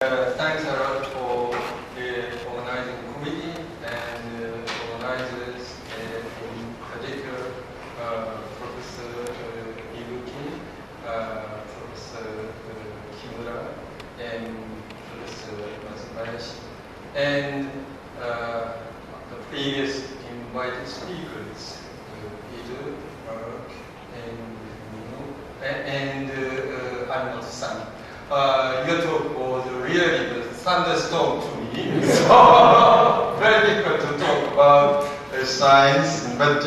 Thanks a lot for the organizing committee and organizers, in particular Professor Ibuki, Professor Kimura, and Professor Matsubayashi, and the previous invited speakers, Peter, Mark, and Anno-san. Your talk was really the thunderstorm to me, so very difficult to talk about science, but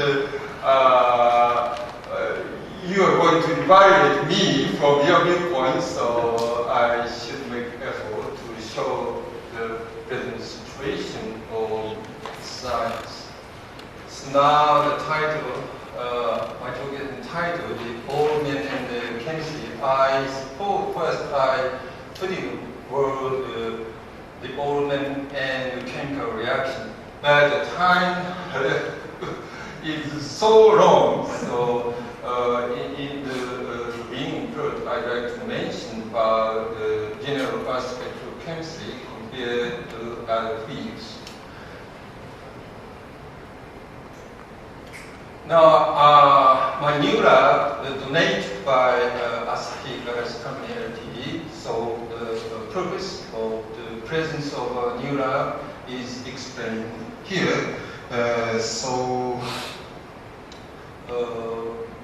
you are going to evaluate me from your viewpoint, so I should make effort to show the present situation of science. So now the title, my talk is entitled The Old Men and the Chemistry. I suppose first I put in word the old man and the chemical reaction, but the time is so long, so in the beginning part I'd like to mention about the general aspect of chemistry compared to other fields. Now, my new lab is donated by Asahi Galaxy Company Ltd. So the purpose of the presence of a new lab is explained here.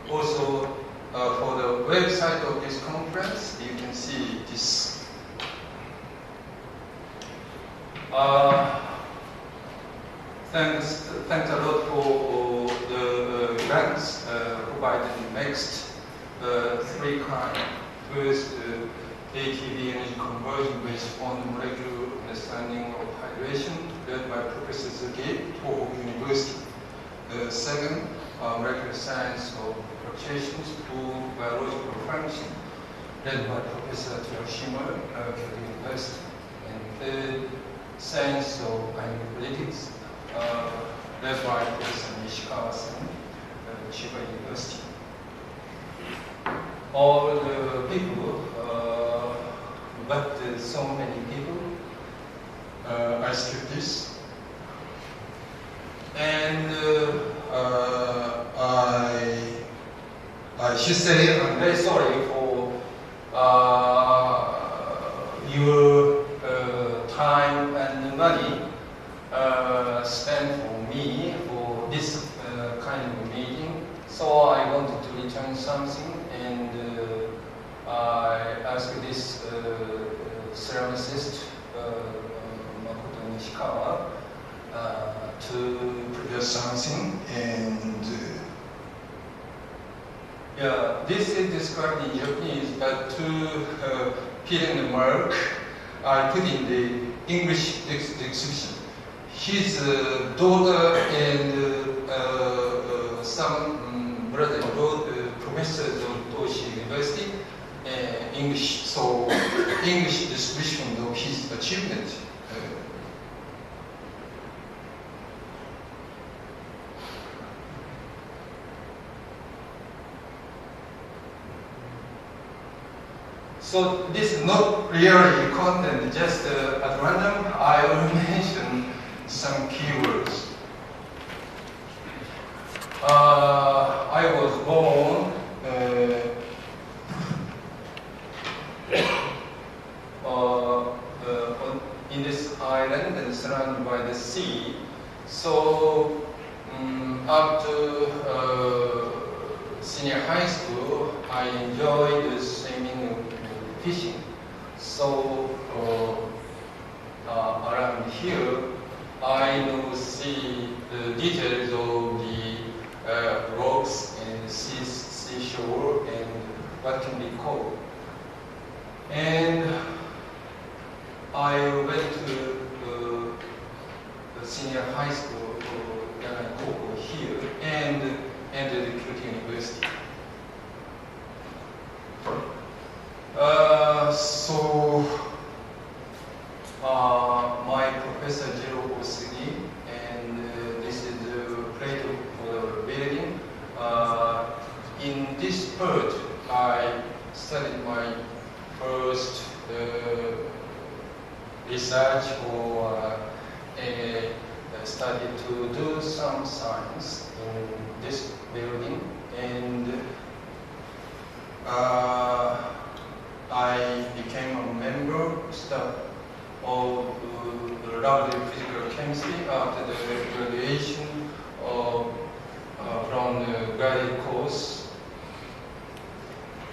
Also for the website of this conference, you can see this. Thanks a lot for the grants provided next three kinds. First, ATP-energy conversion based on molecular understanding of hydration, led by Professor Zuki, Kyoto University. Second, molecular science of fluctuations to biological function, led by Professor Tsushima, Kyoto University. And third, science of analytics, led by Professor Nishikawa-san, Chiba University. All the people, but so many people, I skipped this. And I should say I'm very sorry for your time and money spent for me for this kind of meeting. So I wanted to return something, and I asked this ceramicist, Makoto Nishikawa, to produce something. And yeah, this is described in Japanese, but to fill in the mark, I put in the English description. His daughter and some brother wrote professors of Toshi University English, so English description of his achievement. So this is not really content, just at random I will mention some keywords. I was born in this island and surrounded by the sea. So after senior high school, I enjoyed swimming and fishing. So around here, I will see the details of the rocks and seashore and what can be called. And I went to the senior high school, Yagai here, and entered Kyoto University. My professor Jiro Osugi, and this is the plate for the building. In this part, I studied my first research or started to do some science in this building, and I became a member staff of laboratory physical chemistry after the graduation from the graduate course.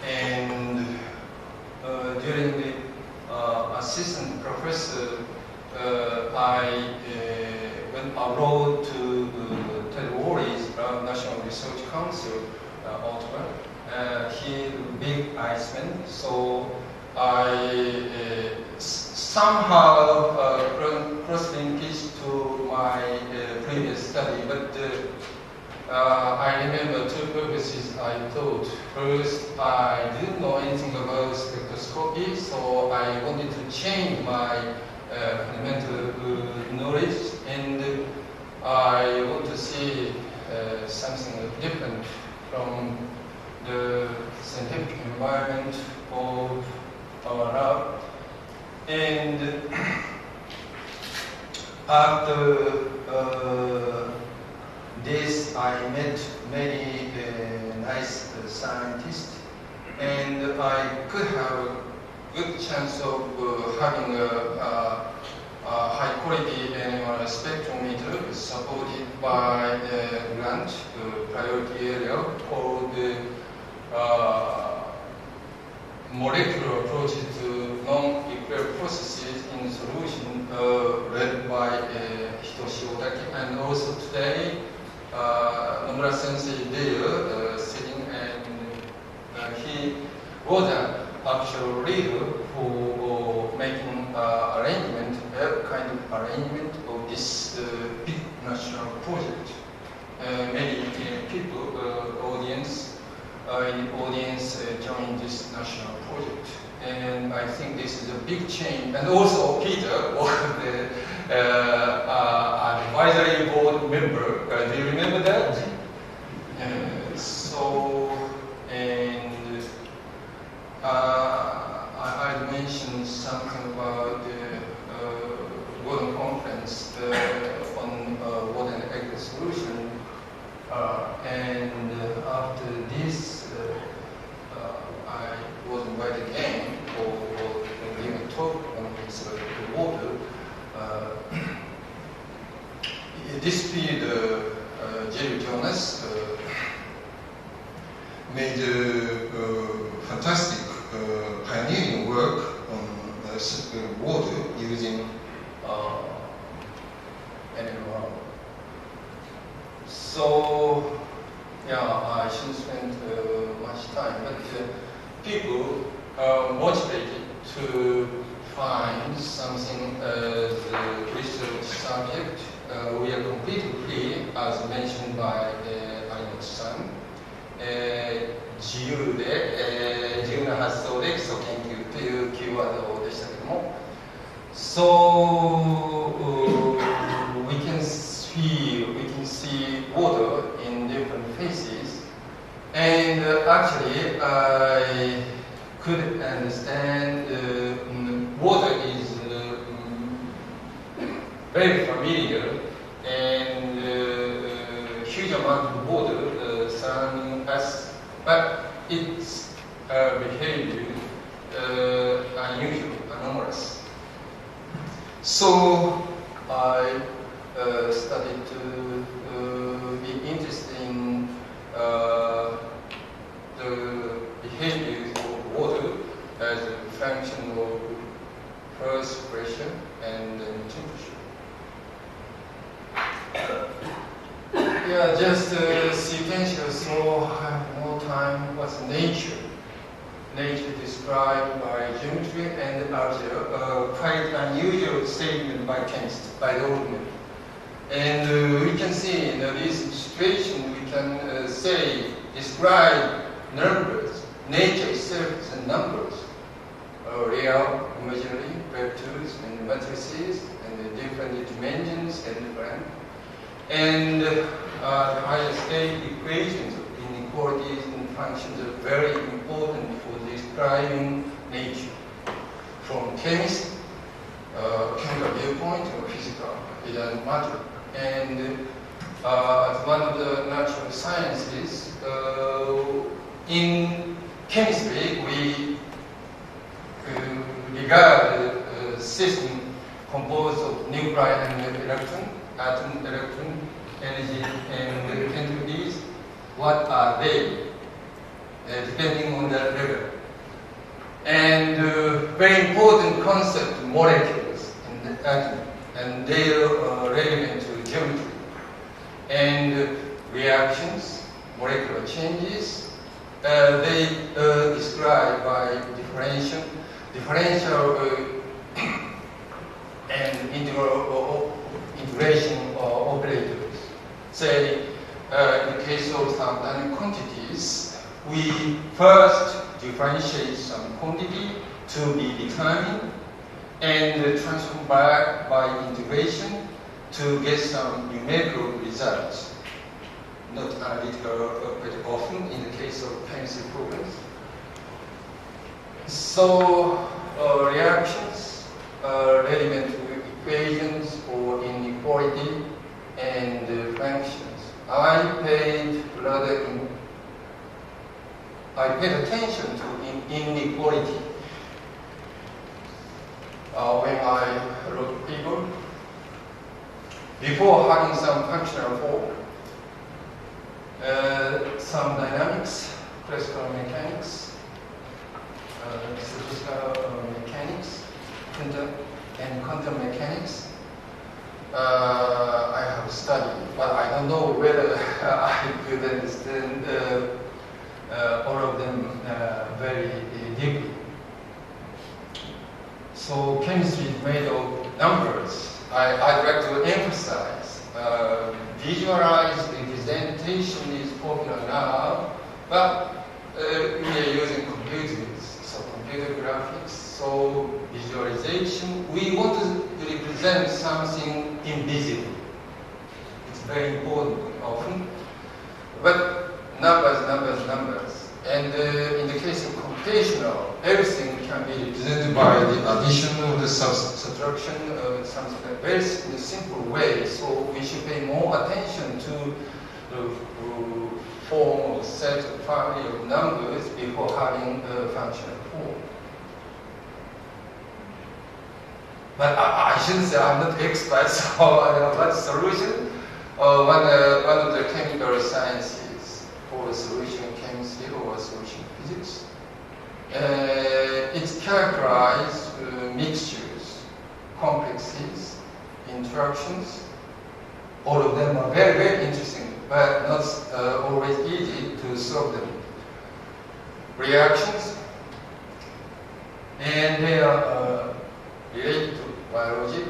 And during the assistant professor, I went abroad to Ted Warry's National Research Council, Ottawa. He's a big Iceman, so I somehow cross-linkage to my previous study, but I remember two purposes I thought. First, I didn't know anything about spectroscopy, so I wanted to change my fundamental knowledge, and I want to see something different from the scientific environment of our lab. And after this, I met many nice scientists, and I could have a good chance of having a high quality NMR spectrometer supported by a grant priority area called molecular approaches to non-nuclear processes in solution, led by Hitoshi Otake. And also today, Nomura Sensei is there sitting, and he was an actual leader for making arrangement, kind of arrangement of this big national project. Many people, in the audience joined this national project, and I think this is a big change. And also Peter was the advisory board member. Do you remember that? And I mentioned something about the World Conference on water and egg solution, and after this, I was invited again for giving a talk on the water. This period, Jerry Jonas made fantastic pioneering work on water using NMR. So, yeah, I shouldn't spend much time, but people are motivated to find something as a research subject. We are completely free, as mentioned by Ionic-san. 自由で、自由な発想で基礎研究というキーワードでしたけども、So we can see water in different phases, and actually I could understand water is very familiar, and huge amount of water surrounding us, but its behavior unusual, anomalous. So I started to be interested in the behavior of water as a function of first pressure and then temperature. Yeah, just sequential, so I have more time. What's nature? Nature described by geometry and algebra, quite unusual statement by chemists, by the ordinary. And we can see in this situation, we can describe numbers. Nature itself is numbers, real, imaginary, vectors, and matrices, and the different dimensions and different. And the higher state equations of inequalities and functions are very important for describing nature. From chemistry chemical viewpoint or physical, it doesn't matter. And as one of the natural sciences, in chemistry, we regard a system composed of nuclei and electron, atom, electron, energy, and entities. What are they? Depending on the level. And very important concept, molecules in the atom, and they are relevant to geometry. And reactions, molecular changes, they described by differential and integration operators. Say, in the case of some dynamic quantities, we first differentiate some quantity to be determined and transform back by integration to get some numerical results. Not analytical, but often in the case of chemistry programs. So reactions relevant to equations or inequality and functions. I paid attention to inequality when I wrote paper. Before having some functional form, some dynamics, classical mechanics, statistical mechanics, and quantum mechanics, I have studied, but I don't know whether I could understand all of them very deeply. So chemistry is made of numbers. I'd like to emphasize visualized representation is popular now, but we are using computers, so computer graphics, so visualization. We want to represent something invisible. It's very important often, but numbers. And in the case of computational, everything can be represented by the addition or the subtraction, something like this in a simple way. So we should pay more attention to the form or set of family of numbers before having a functional form. But I shouldn't say I'm not expert, so I don't know what solution. One of the chemical sciences for solution chemistry or solution physics. It's characterized mixtures, complexes, interactions. All of them are very, very interesting, but not always easy to solve them. Reactions, and they are related to biology.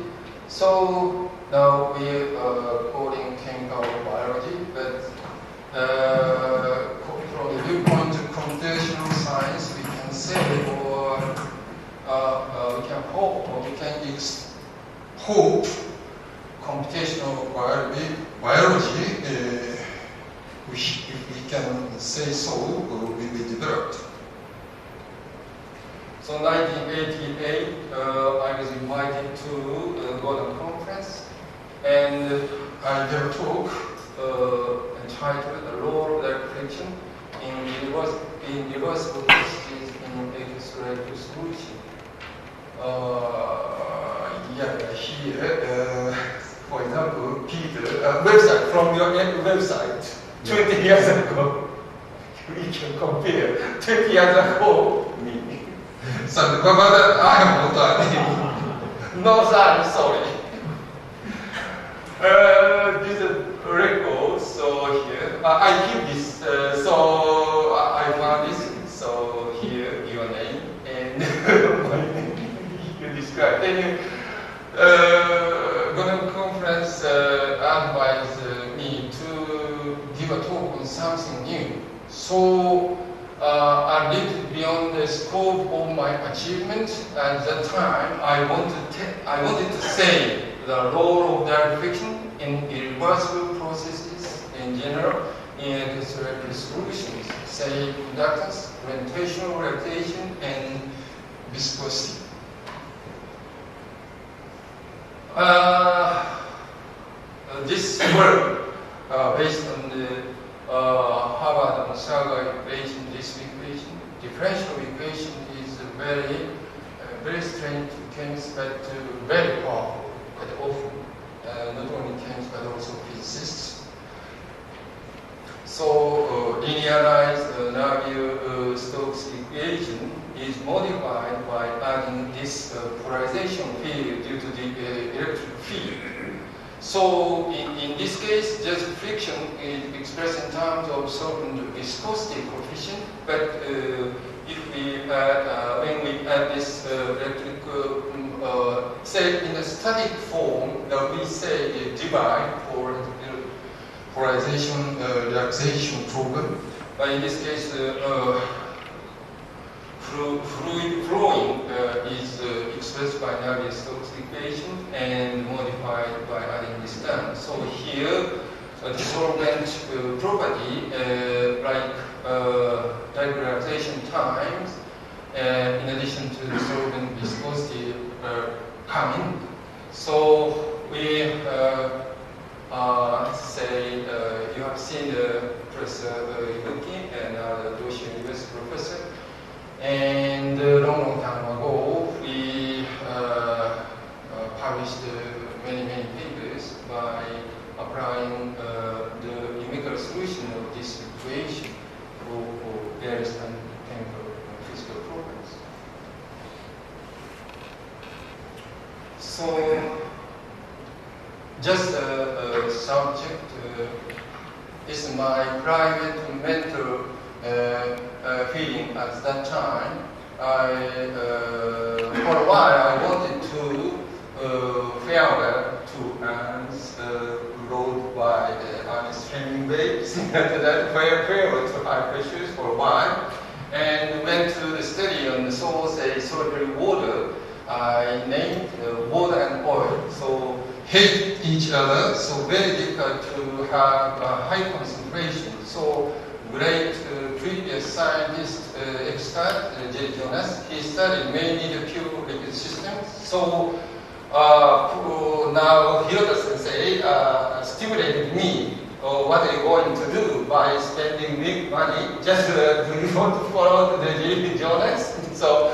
So now we are calling chemical biology, but from the viewpoint of computational science, we can say, or we can hope, or we can hope computational biology, if we can say so, will be developed. So 1988, I was invited to the Golden Conference, and I gave a talk entitled "The Role of Direct Friction in Reversible Processes in X-ray Solution." Here, for example, Peter, website from your website 20 years ago. We can compare 20 years ago me. So, but I am not. No, I'm sorry. This is a record, so here, I keep this, so I found this, so here, your name, and you describe. And Golden Conference advised me to give a talk on something new. So, a little beyond the scope of my achievement at that time, I wanted to say the role of direct friction in irreversible processes in general in electrostatic solutions, say conductance, gravitational relaxation, and viscosity. This work, based on the Harvard Masaru equation, this equation, differential equation is very strange to chemists, but very powerful, quite often, not only chemists but also physicists. So, linearized Navier-Stokes equation is modified by adding this polarization field due to the electric field. So, in this case, just friction is expressed in terms of certain viscosity coefficient, but if we add, when we add this electric, say in a static form, we say divide for polarization relaxation problem. But in this case, fluid flowing is expressed by Navier-Stokes equation and modified by adding this term. So here, the solvent property, like relaxation times, in addition to the solvent viscosity, come in. So we say you have seen Professor Ibuki and the Kyoto University professor. And long time ago, we published many papers by applying the numerical solution of this equation for various chemical and physical problems. So, just a subject is my private mental feeling at that time. For a while, I wanted to farewell to Anne's wrote by Ernest Hemingway, that farewell to high pressures for a while, and went to the study on the solitary water. I named water and oil, so hate each other, so very difficult to have high concentration. So great previous scientist expert, J. Jonas, he studied mainly the pure liquid systems. So now Hirota Sensei stimulated me. What are you going to do by spending big money? Just do you want to follow the J. Jonas? So,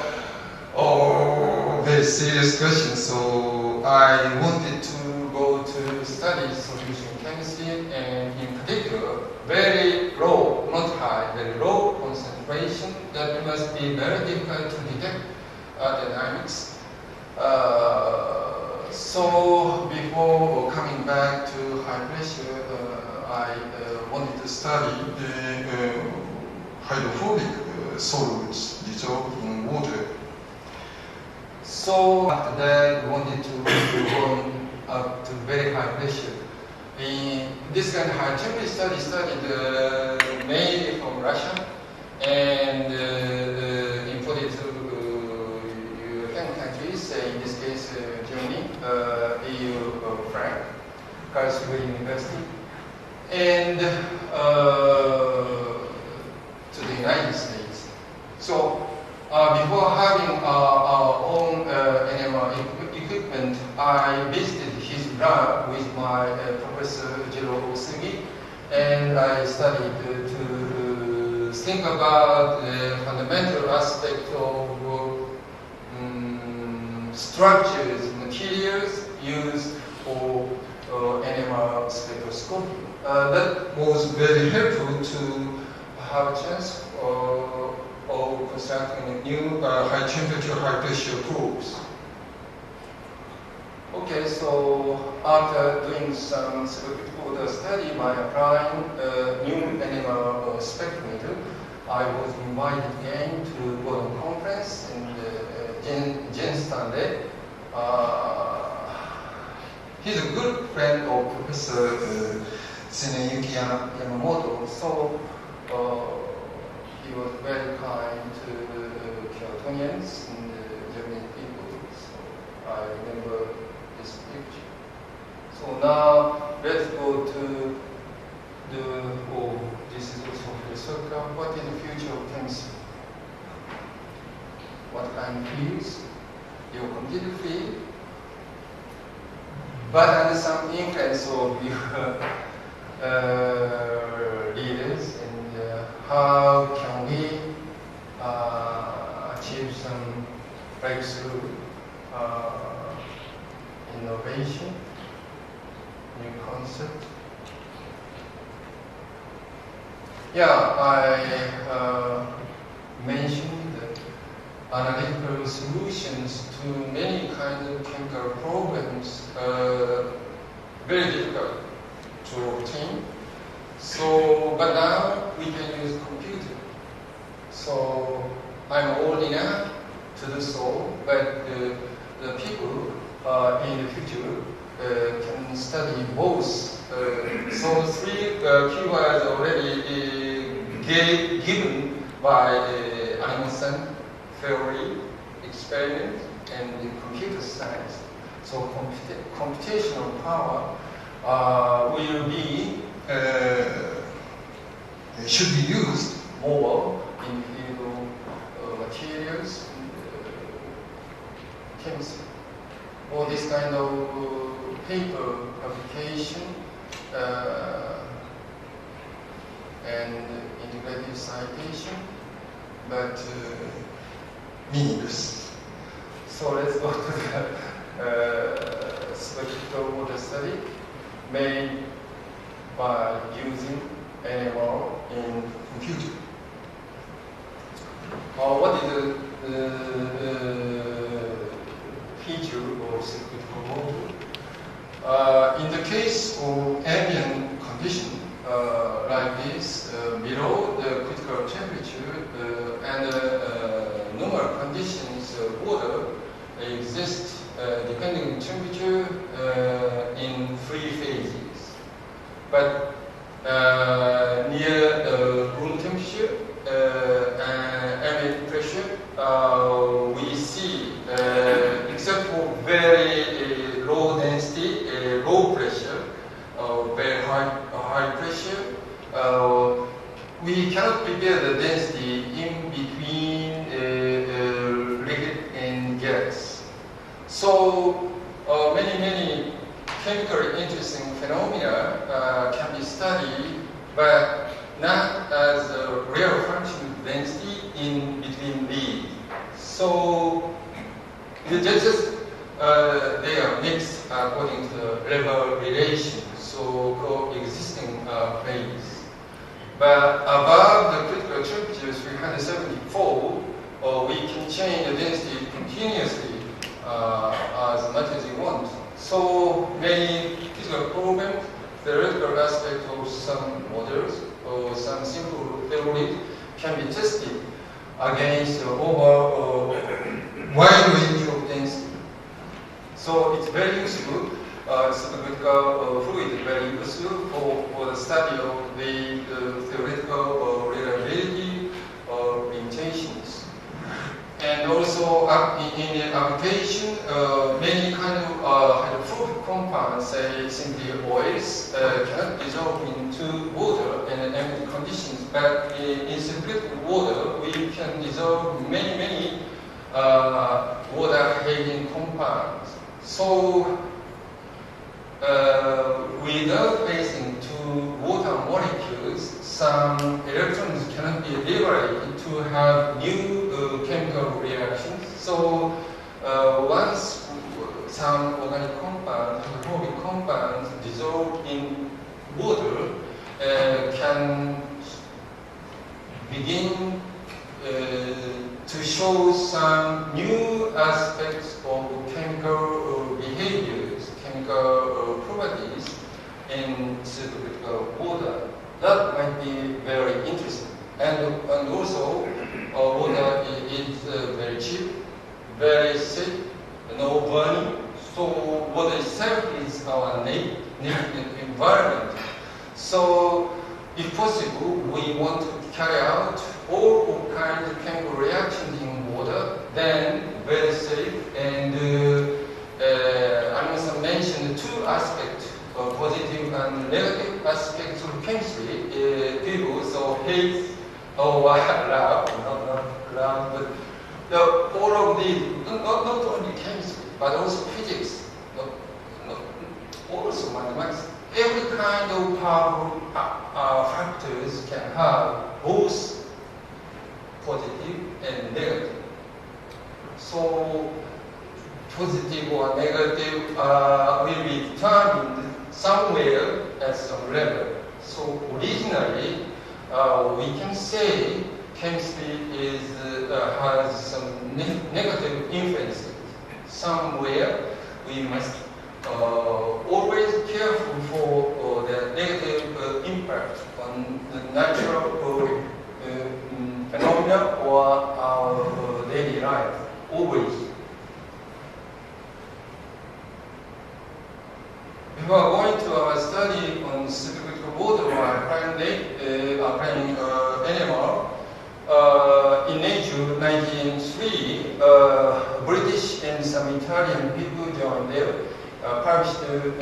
very serious question. So I wanted to go to study solution chemistry, and in particular, very low, not high, very low concentration. That must be very difficult to detect dynamics. So before coming back to high pressure, I wanted to study the hydrophobic solids dissolved in water. So after that, I wanted to go up to very high pressure. In this kind of high temperature studied mainly from Russia and imported to European countries, in this case Germany, EU, France, Karlsruhe University, and to the United States. So before having our own NMR equipment, I visited his lab with my Professor Jiro Osugi, and I studied to think about the fundamental aspect of structures, materials used for NMR spectroscopy. That was very helpful to have a chance of constructing new high temperature, high pressure probes. Okay, so after doing some water study by applying new NMR spectrometer, I was invited again to go to a conference in Jen Stanley. He's a good friend of Professor Tsuneyuki Yamamoto, so he was very kind to the Kyotonians and the Japanese people. So I remember this picture. So now let's go to this is also philosophical. What is the future of chemistry? What kind of fields? Your computer field? but under some influence of your leaders, and how can we achieve some breakthrough innovation, new concept. Yeah, I mentioned that analytical solutions to many kinds of chemical problems are very difficult to obtain. So, but now we can use computer. So I'm old enough to do so, but the people in the future can study both. So three keywords already given by Einstein theory, experiment, and computer science. So computational power will be should be used more in the field of materials and chemistry. All this kind of paper publication and integrative citation, but meaningless. So let's go to the spherical water study made by using NMR in computer. What is the feature of spherical water? In the case of ambient condition like this, below the critical temperature and normal conditions, water exists depending on temperature in three phases. But near the room temperature and ambient pressure, we see, except for very low density, low pressure, very high pressure, we cannot prepare the density in between liquid and gas. So many chemically interesting phenomena can be studied, but not as a real function of density in between these. So they are mixed according to the level relation, so coexisting planes. But above the critical temperature 374, we can change the density continuously as much as we want. So many physical problems, theoretical aspects of some models or some simple theory can be tested against over a wide range of density. So it's very useful. Spherical fluid is very useful for the study of the theoretical reliability limitations. And also in the application, many kind of hydrophobic compounds, say simply oils, cannot dissolve into water in ambient conditions. But in synthetic water, we can dissolve many water-having compounds. So without facing two water molecules, some electrons cannot be liberated to have new chemical reactions. So once some organic compounds, hydrophobic compounds dissolve in water, can begin to show some new aspects of chemical behaviors, chemical properties in supercritical water. That might be very interesting. And also, water is very cheap, very safe, no burning. So water itself is our native environment. So if possible, we want to carry out all kinds of chemical reactions in water, then very safe. And I must mention two aspects, positive and negative aspects of chemistry. People, so haze or lab, not lab, but all of these, not only chemistry, but also physics. also mathematics. Every kind of powerful factors can have both positive and negative. So positive or negative will be determined somewhere at some level. So originally, we can say chemistry has some negative influences. Somewhere we must always careful for the negative impact on the natural phenomena or our daily life. Always. Before going to our study on supercritical water or applying animal, in Nature 1903, British and some Italian people joined there, published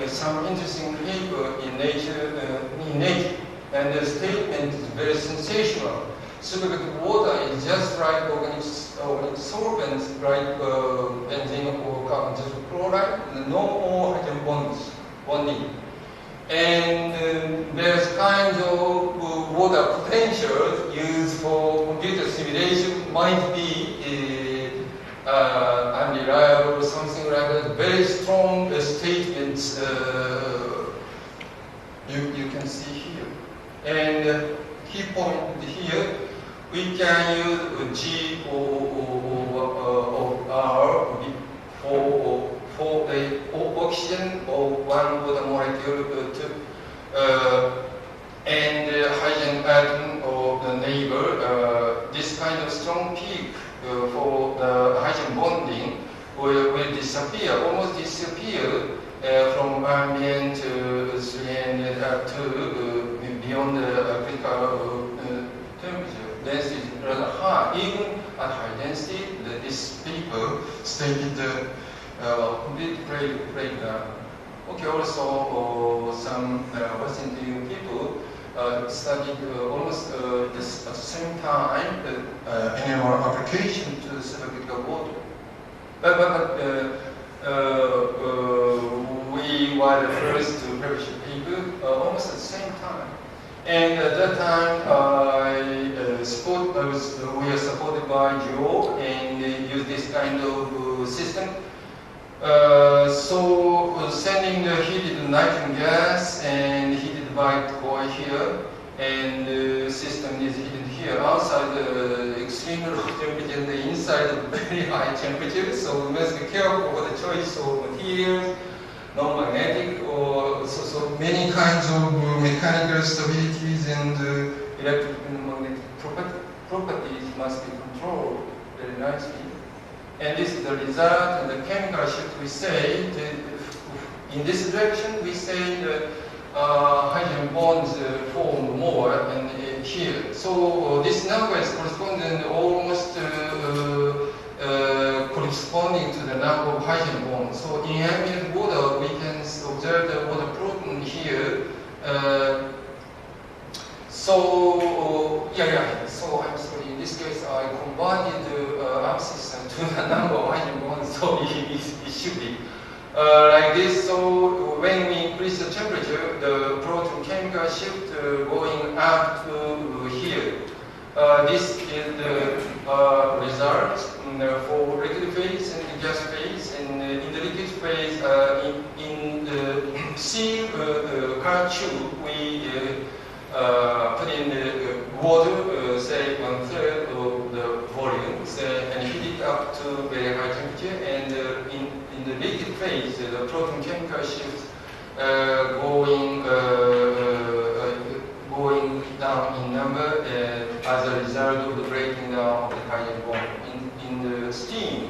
some interesting paper in Nature, and the statement is very sensational. Supercritical water is just like organic solvents like benzene or carbon tetrachloride, no more hydrogen bonding. And there's kinds of water potentials used for computer simulation might be unreliable or something like that. Very strong statements you can see here. And key point here, we can use G or R for the oxygen or one water molecule and hydrogen atom or the neighbor. This kind of strong peak for the hydrogen bonding will disappear, almost disappear from ambient 300 up to beyond the critical temperature. Density is rather high, even at high density. This paper stated complete breakdown. Okay, also some Western people studied almost at the same time animal application to supercritical water. But we were the first to publish a paper almost at the same time. And at that time, we are supported by Joe and use this kind of system. So sending the heated nitrogen gas and heated white coil here, and the system is heated here outside the extreme low temperature and the inside of very high temperature. So we must be careful for the choice of materials, non-magnetic, or so many kinds of mechanical stabilities and electric and magnetic properties must be controlled very nicely. And this is the result, and the chemical shift we say, in this direction we say the hydrogen bonds form more and here. So this number is corresponding almost corresponding to the number of hydrogen bonds. So in ambient water we can observe the water proton here. So I'm sorry, in this case I converted the axis to the number of hydrogen bonds, so it should be like this. So when we increase the temperature, the proton chemical shift going up to here. This is the result for liquid phase and the gas phase. And in the liquid phase, in the seal car tube, we put in the water, say 1/3 of the volume, and heat it up to very high temperature. And in the liquid phase, the proton chemical shift going down in number as a result of the breaking down of the hydrogen bond. In the steam,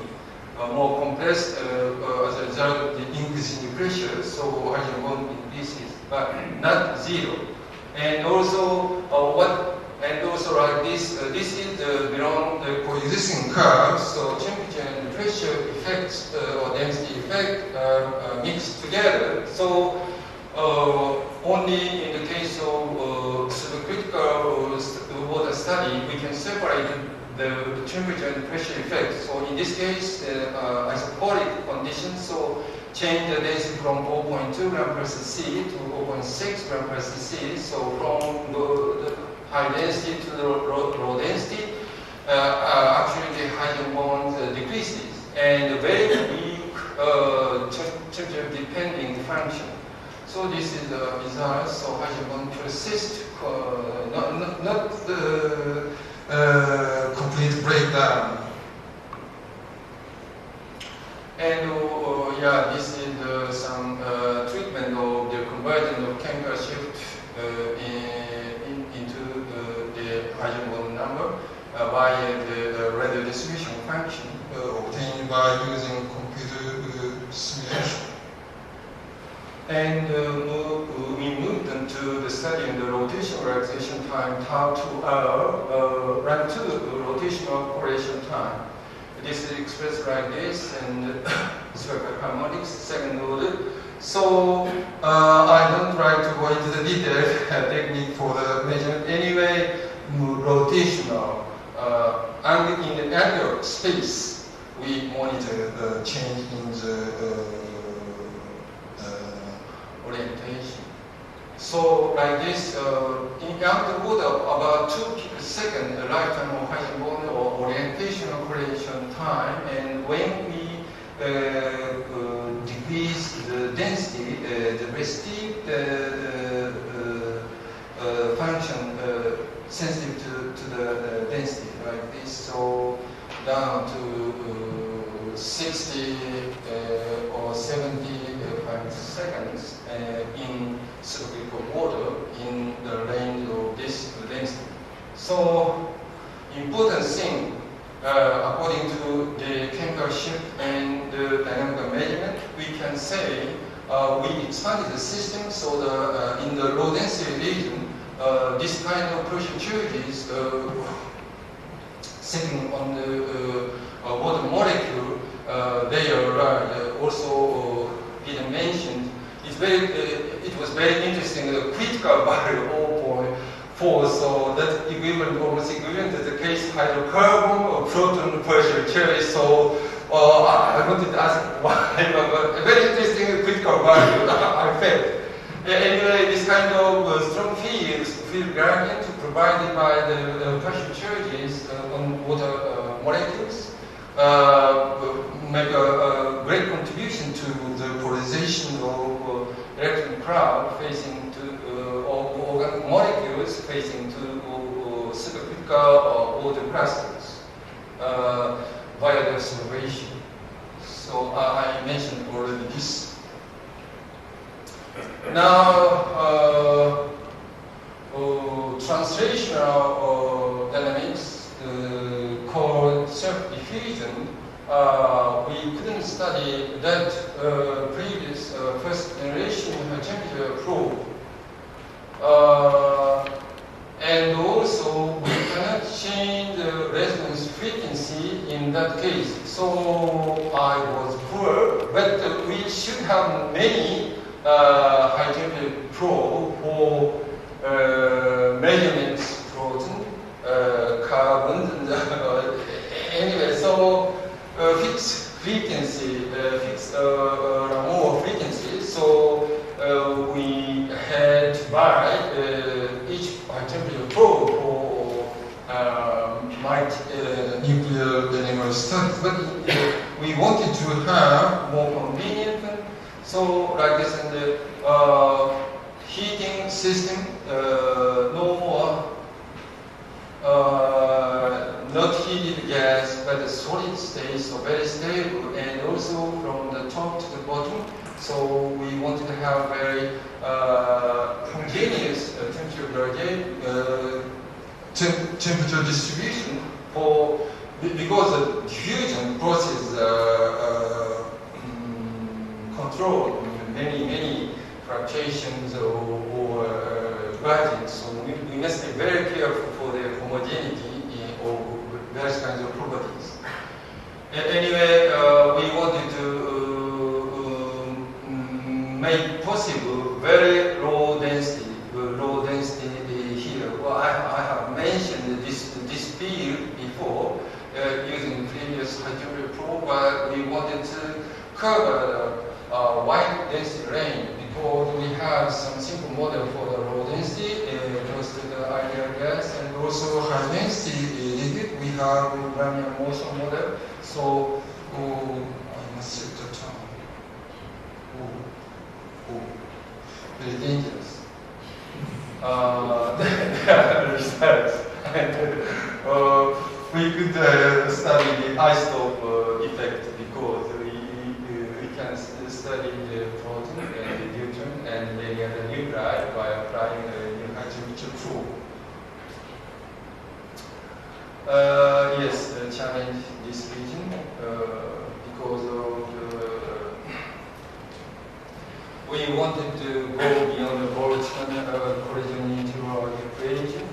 more compressed as a result of the increase in the pressure, so hydrogen bond increases, but not zero. And also like this, this is beyond the coexisting curve. So temperature and pressure effects or density effect are mixed together. So only in the case of supercritical water study, we can separate the temperature and pressure effect. So in this case, isoporic conditions, so change the density from 4.2 gram per cc to 4.6 gram per cc. So from the high density to the low density, actually the hydrogen bond decreases, and very weak temperature depending function. So this is the result. So hydrogen bond persists, not the complete breakdown. And yeah, this is some treatment of the conversion of chemical shift into the hydrogen bond number via the radial distribution function obtained by using computer simulation. And we moved into the study in the rotational relaxation time tau to R, rank 2 rotational correlation time. This is expressed like this, and spherical harmonics, second order. So I don't try to go into the detailed technique for the measurement. Anyway, rotational, and in the angular space, we monitor the change in the orientation. So like this, in afterward about 2 picoseconds, the lifetime of hydrogen bond or orientational correlation time, and when we decrease the density, the restive function sensitive to the density like this, so down to 60 or 75 seconds in cyclical water in the range of this density. So important thing, according to the chemical shift and the dynamical measurement, we can say we expanded the system, so in the low density region, this kind of pressure changes sitting on the water molecule, they are also been mentioned. It was very interesting, the critical value 0.4, so that's equivalent, almost equivalent to the case hydrocarbon or proton pressure change. So I wanted to ask why, but a very interesting critical value I felt. Anyway, this kind of strong field gradient provided by the pressure changes on water molecules make a great contribution to the polarization of electron cloud facing to organic molecules facing to supercritical order clusters via the observation. So I mentioned already this. Now, translational dynamics called self-diffusion. We couldn't study that previous first generation temperature probe. And also, we cannot change the resonance frequency in that case. So I was poor, but we should have many high temperature probe for measurements, protein, carbon, and anyway, so fixed frequency, fixed Rameau frequency. So we had to buy each high temperature probe for nuclear dynamical studies, but we wanted to have more convenient. So like this, and the heating system, no more not heated gas, but the solid state, so very stable, and also from the top to the bottom. So we wanted to have very homogeneous temperature distribution because the diffusion process control many fluctuations or gradients. So we must be very careful for the homogeneity of various kinds of properties. Anyway, we wanted to make possible very low density here. Well, I have mentioned this field before. previous hydrogen probe, but we wanted to cover the wide density range because we have some simple model for the low density, close to the ideal gas, and also high density liquid. We have Brownian motion model. So, I must check the term. Very dangerous. The results. We could study the isotope effect because we can study the proton and the neutron and any other nuclei by applying the new hydrogen probe. Yes, challenge this region because of we wanted to go beyond the Boltzmann collision integral equation.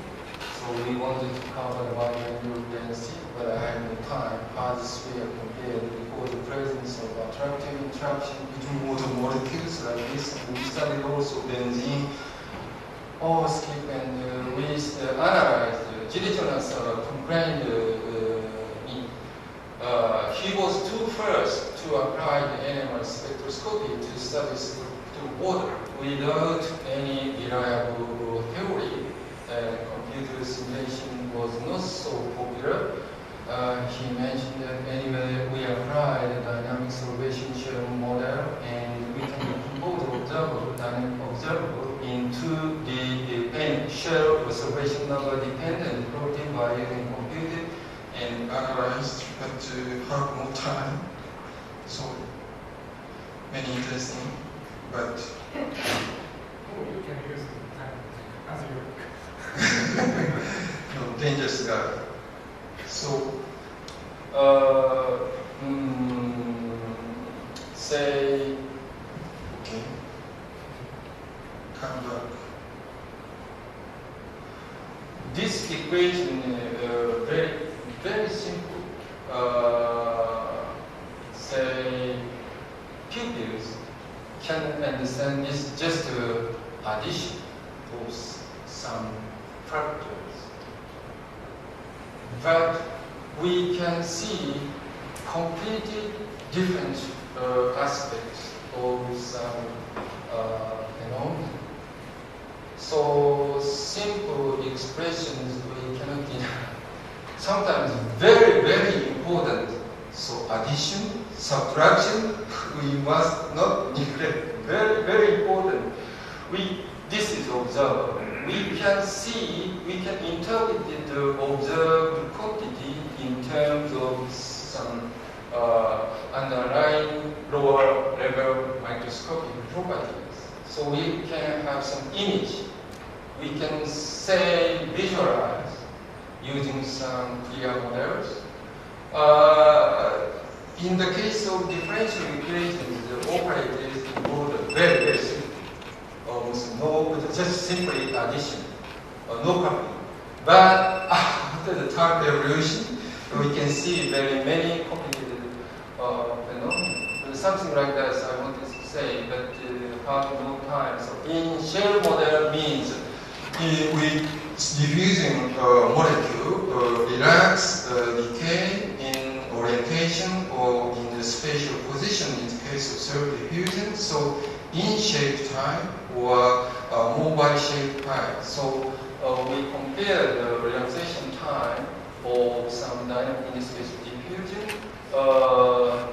So we wanted to cover the wide range of density, but I had no time. As we are compared because the presence of attractive interaction between water molecules like this, and we studied also benzene. Skip and we analyzed Gilitonas complained me. He was too first to apply the NMR spectroscopy to study to water without any reliable theory. Computer simulation was not so popular. He mentioned that anyway we applied the dynamic solvation shell model and we can compose observable, dynamic observable into the shell observation number dependent protein by using computed and analyzed, but have more time. So many interesting, but you can use the time as you no, dangerous guy. So, say, okay, come back. This equation is very simple. Say, pupils can understand this just addition of some factors. But we can see completely different aspects of some phenomena. So simple expressions we cannot deny. Sometimes very important. So addition, subtraction, we must not neglect. Very important. This is observable. We can see, we can interpret the observed quantity in terms of some underlying lower level microscopic properties. So we can have some image. We can say visualize using some clear models. In the case of differential equations, the operators involved very simple. Almost no, just simply addition, no coupling. But after the time evolution, we can see very many complicated phenomena. Something like that I wanted to say, but have no time. So in shell model means we diffusing molecule relax, decay in orientation or in the spatial position in the case of self-diffusion. So in shape time or mobile shape time. So we compare the relaxation time of some dynamic in space diffusion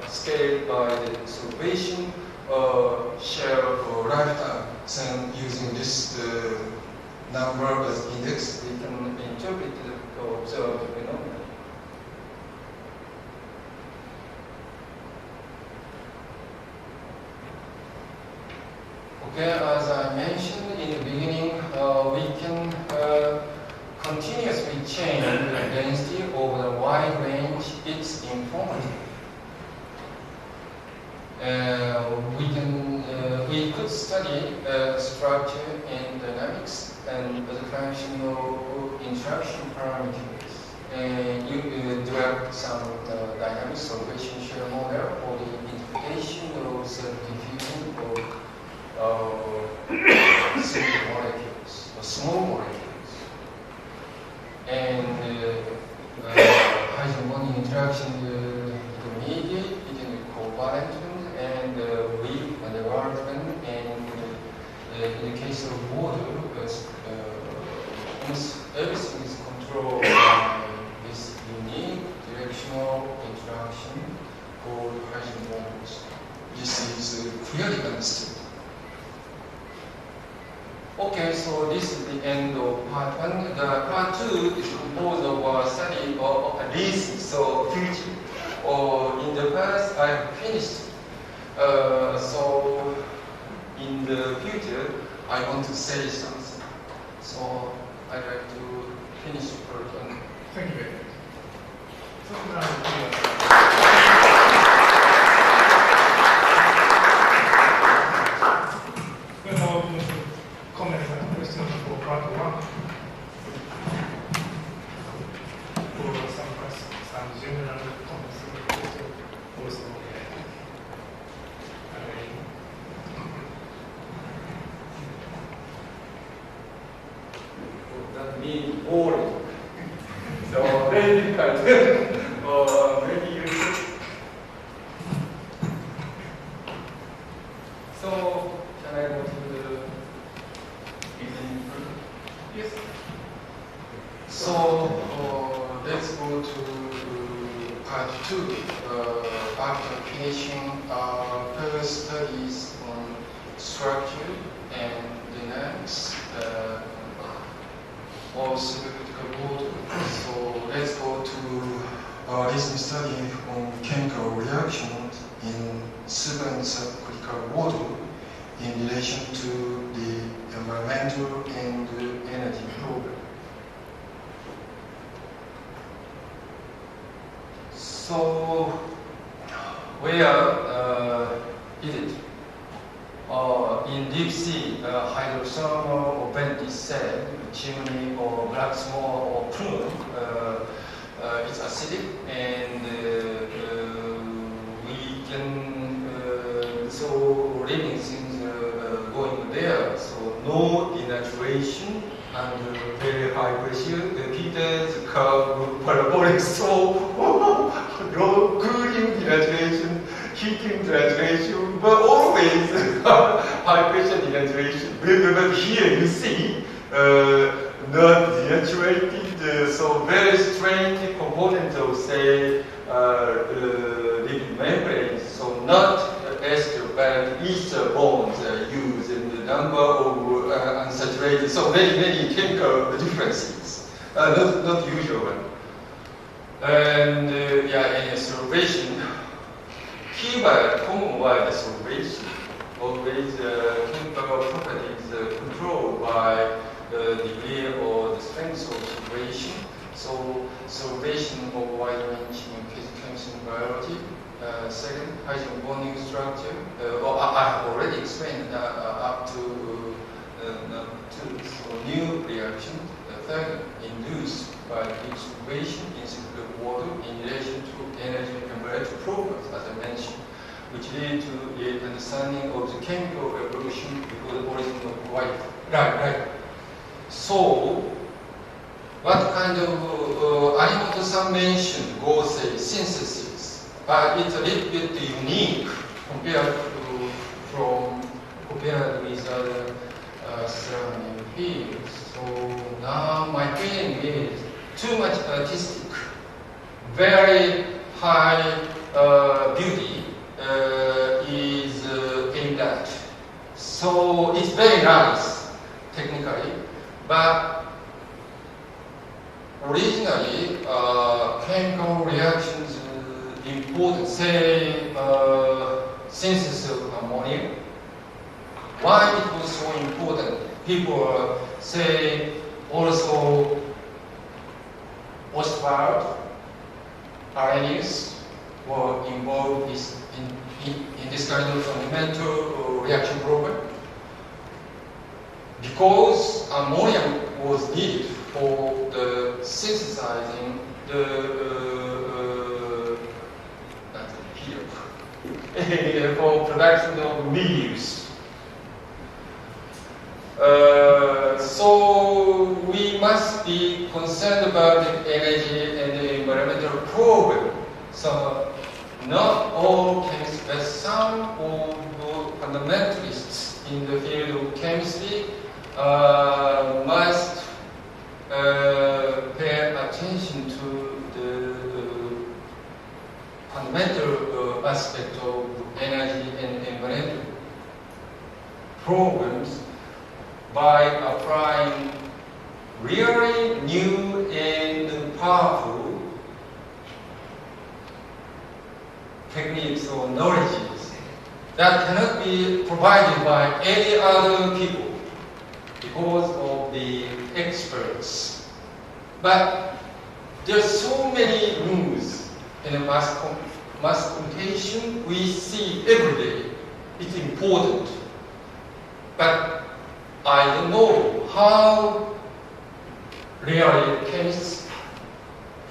scaled by the observation shell or lifetime. So using this number as index, we can interpret the observed phenomena. Okay, as I mentioned in the beginning, we can continuously change the density over a wide range. It's informative. We could study structure and dynamics and the functional interaction parameters. And you develop some dynamic solvation shell model for the identification of self-diffusion of simple molecules or small molecules. And hydrogen bonding interaction management and weak development, and in the case of water, almost everything is controlled by this unique directional interaction called hydrogen bonds. This is clearly understood. Okay, so this is the end of part 1. The part 2 is composed of a study of this, so future. In the past, I have finished. So in the future, I want to say something. So I'd like to finish part 1. Thank you very much. So now we are going to comments and questions for part 1. For some general comments and questions also. That means boring. So very difficult. Maybe you. So can I go to the beginning? Yes. So let's go to part 2. After finishing our first studies on structure and dynamics of supercritical water. So let's go to recent study on chemical reactions in super and subcritical water in relation to the environmental and energy problem. So, where is it? In deep sea, hydrothermal vent is said, chimney or black smoke or plume, it's acidic, and we can, so living things going there, so no denaturation under very high pressure. The Peter's curve parabolic, so no cooling denaturation, heating denaturation, but always high pressure denaturation. But here you see not denaturated, so very strange components of, say, lipid membranes, so not ester but ester bonds are used, and the number of unsaturated, so very many chemical differences, not usual one. And yeah, in solvation, keyword common word solvation, always chemical properties controlled by the degree or the strength of solvation. So solvation of wide range in physics, chemistry, and biology. Second, hydrogen bonding structure. I have already explained up to so new reaction. Third, induced by deep solvation in circular water in relation to energy and temperature problems, as I mentioned, which lead to the understanding of the chemical evolution before the origin of life. Right. So, what kind of Arimoto-san mentioned goes a synthesis, but it's a little bit unique compared with other surrounding fields. So now my feeling is too much artistic, very high beauty is aimed at. So it's very nice technically, but originally chemical reactions important, say synthesis of ammonia. Why it was so important? People say also Ostwald, Arrhenius were involved in this kind of fundamental reaction problem, because ammonia was needed for the synthesizing for production of leaves. So we must be concerned about the energy and the environmental problem. So not all chemists, but some of the fundamentalists in the field of chemistry must pay attention to the fundamental aspect of energy and environmental problems by applying really new and powerful techniques or knowledges that cannot be provided by any other people because of the experts. But there are so many rules in mass communication we see every day. It's important. But I don't know how really chemists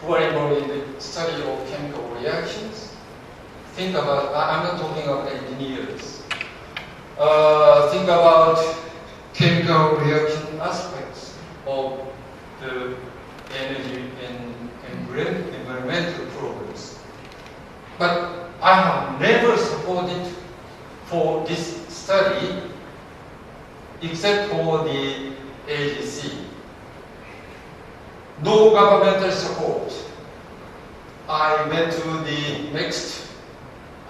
who are involved in the study of chemical reactions think about, I'm not talking about engineers, think about chemical reaction aspects of the energy and environmental problems. But I have never supported for this study except for the agency. No governmental support. I went to the next,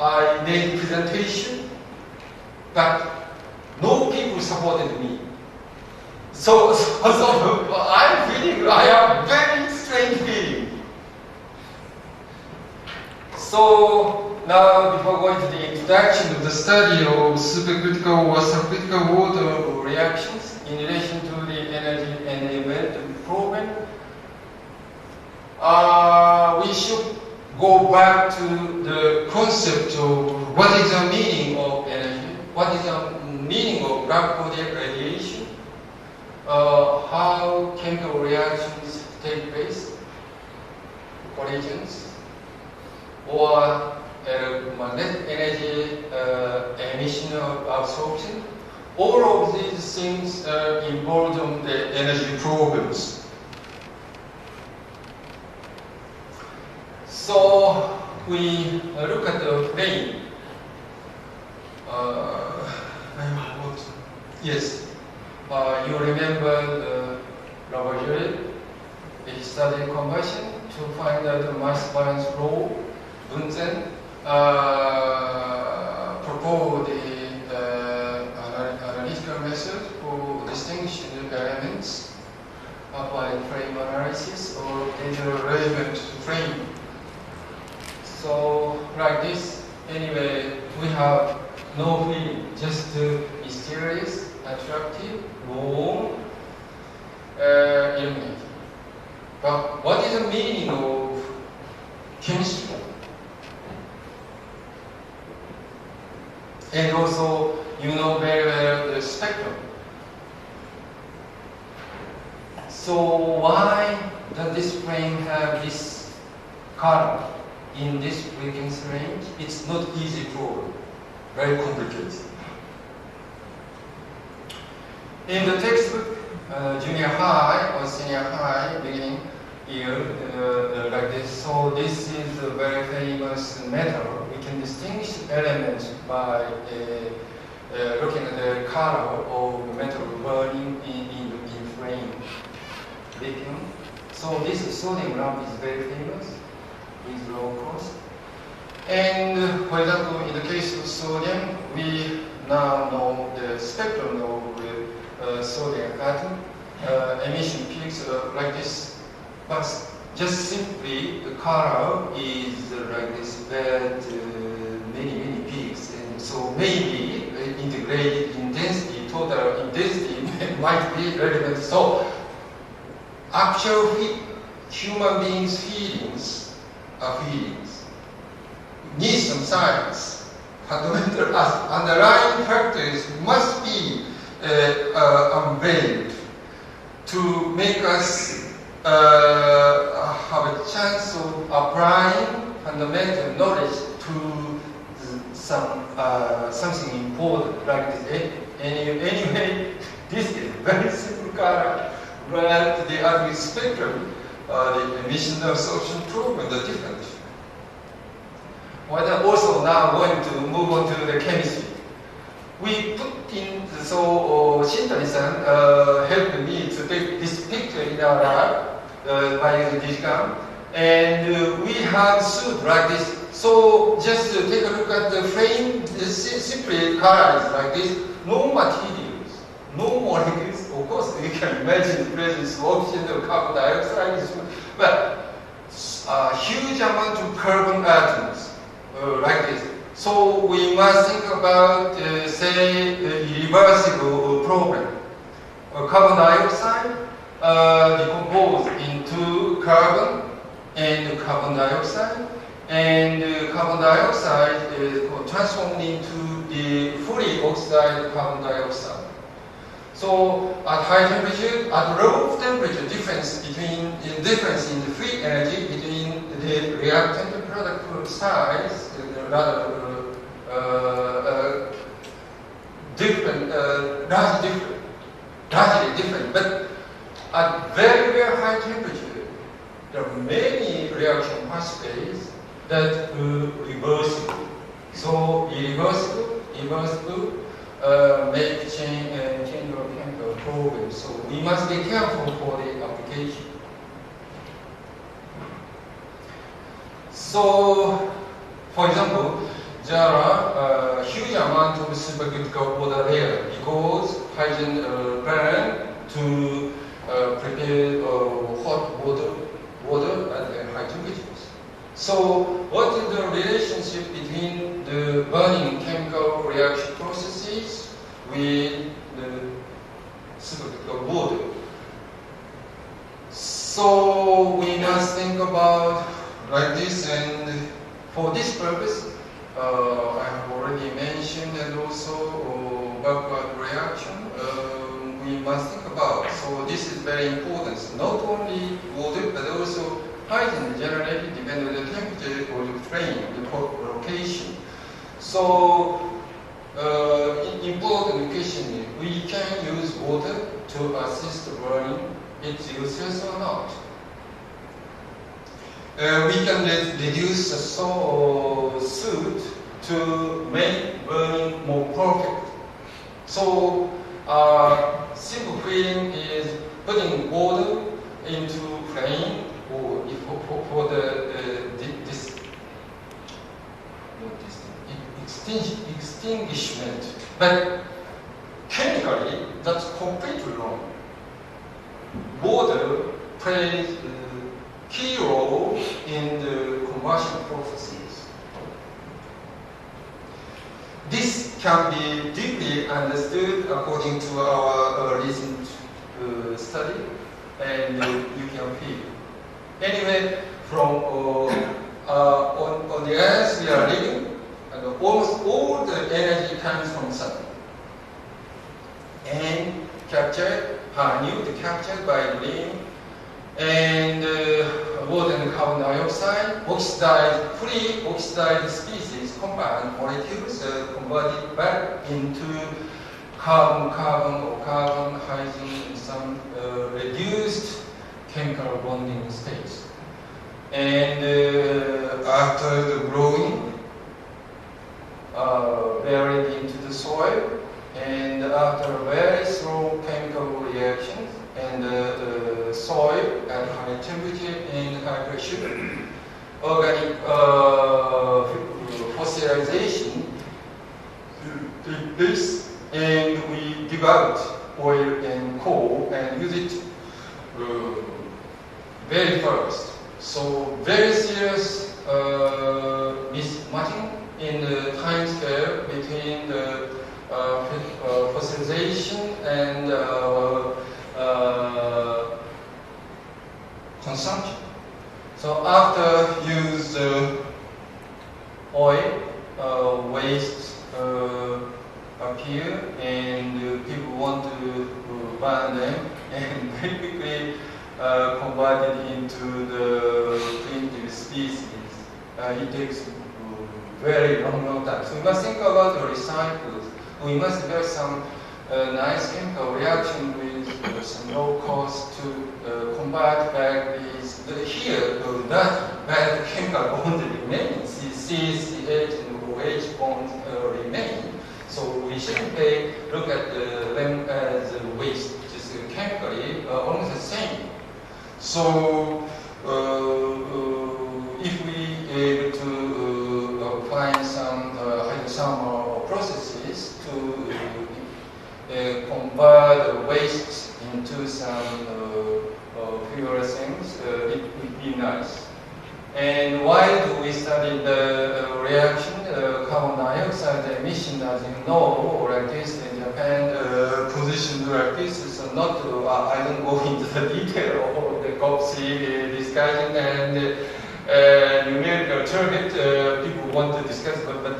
I made presentation, but no people supported me. So I'm feeling, I have very strange feeling. So now before going to the introduction of the study of supercritical or subcritical water reactions in relation to the energy and environmental problem, we should go back to the concept of what is the meaning of energy, what is the meaning of black-body radiation, how chemical reactions take place, collisions, or magnetic energy emission or absorption. All of these things involved in the energy problems. So we look at the plane. Yes, you remember the Lavoisier. He studied combustion to find out the mass balance law. Bunsen proposed the analytical method for distinguishing the elements by frame analysis or data relevant to frame. So like this, anyway, we have no feeling, just mysterious, attractive, warm, illuminating. But what is the meaning of chemistry? And also, you know very well the spectrum. So why does this frame have this color in this frequency range? It's not easy problem, very complicated. In the textbook, junior high or senior high, beginning year, like this. So this is a very famous metal. We can distinguish elements by looking at the color of metal burning in flame. Lithium. So this sodium lamp is very famous with low cost. And for example, in the case of sodium, we now know the spectrum of sodium atom. Emission peaks like this. But just simply the color is like this, but many peaks, and so maybe integrated intensity, total intensity might be relevant. So actual human beings' feelings are feelings. Need some science. Fundamental underlying factors must be unveiled to make us have a chance of applying fundamental knowledge to something important like this. Anyway, this is very simple color, but the atomic spectrum, the emission absorption problem are different. What I'm also now going to move on to the chemistry. We put in, so Shinto-san helped me to take this picture in our lab by using Digicam. And we have suit like this. So just to take a look at the frame, simply colors like this, no materials, no molecules. Of course, you can imagine the presence of oxygen or carbon dioxide, but a huge amount of carbon atoms like this. So we must think about, say, a reversible problem. Carbon dioxide decomposed into carbon and carbon dioxide, and carbon dioxide is transformed into the fully oxidized carbon dioxide. So at high temperature, at low temperature, difference in the free energy between the reactant and product size rather largely different. But at very, very high temperature, there are many reaction pathways that are reversible. So irreversible make change of chemical problems. So we must be careful for the application. So, for example, there are a huge amount of supercritical water there because hydrogen burn to prepare hot water at high temperatures. So, what is the relationship between the burning chemical reaction processes with the supercritical water? So, we must think about like this, and for this purpose, I have already mentioned, and also backward reaction we must think about. So this is very important. So not only water, but also hydrogen generally depends on the temperature or the frame, the location. So important question: we can use water to assist burning. It's useless or not? We can reduce the soot to make burning more perfect. So simple feeling is putting water into flame or for extinguishment. But chemically, that's completely wrong. Water plays a key role in the combustion processes. This can be deeply understood according to our recent study, and you can feel. Anyway, from on the Earth we are living, and almost all the energy comes from sun, and captured, captured by wind, and water and carbon dioxide, free oxidized species, combined molecules converted back into carbon, hydrogen, and some reduced chemical bonding states. And after the growing, buried into the soil, and after a very slow chemical reactions, and the soil at high temperature and high pressure, organic fossilization took place, and we dig out oil and coal and use it very fast. So very serious mismatching in the time scale between the fossilization and consumption. So after use oil, waste appear, and people want to burn them, and very quickly converted into the primitive species. It takes very long time. So we must think about the recycles. We must have some nice chemical reaction with some low cost to combat back with here that bad chemical bond remains is CH and OH bonds remain. So we simply look at them as waste, just chemically almost the same. So if we able to find some hydrothermal processes to convert the waste into some fuel things, it would be nice. And why do we study the reaction? Carbon dioxide emission, as you know, like this in Japan, positioned like this. So not to, I don't go into the detail of the COP3 discussion and numerical target. People want to discuss, but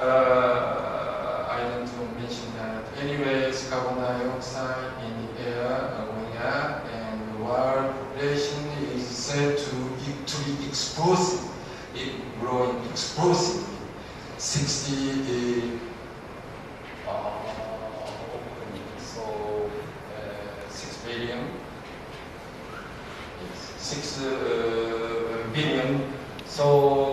I don't mention that. Anyways, carbon dioxide in the air going up, and world population is said to be explosive, growing explosively. 60 so 6 billion, 6 billion, so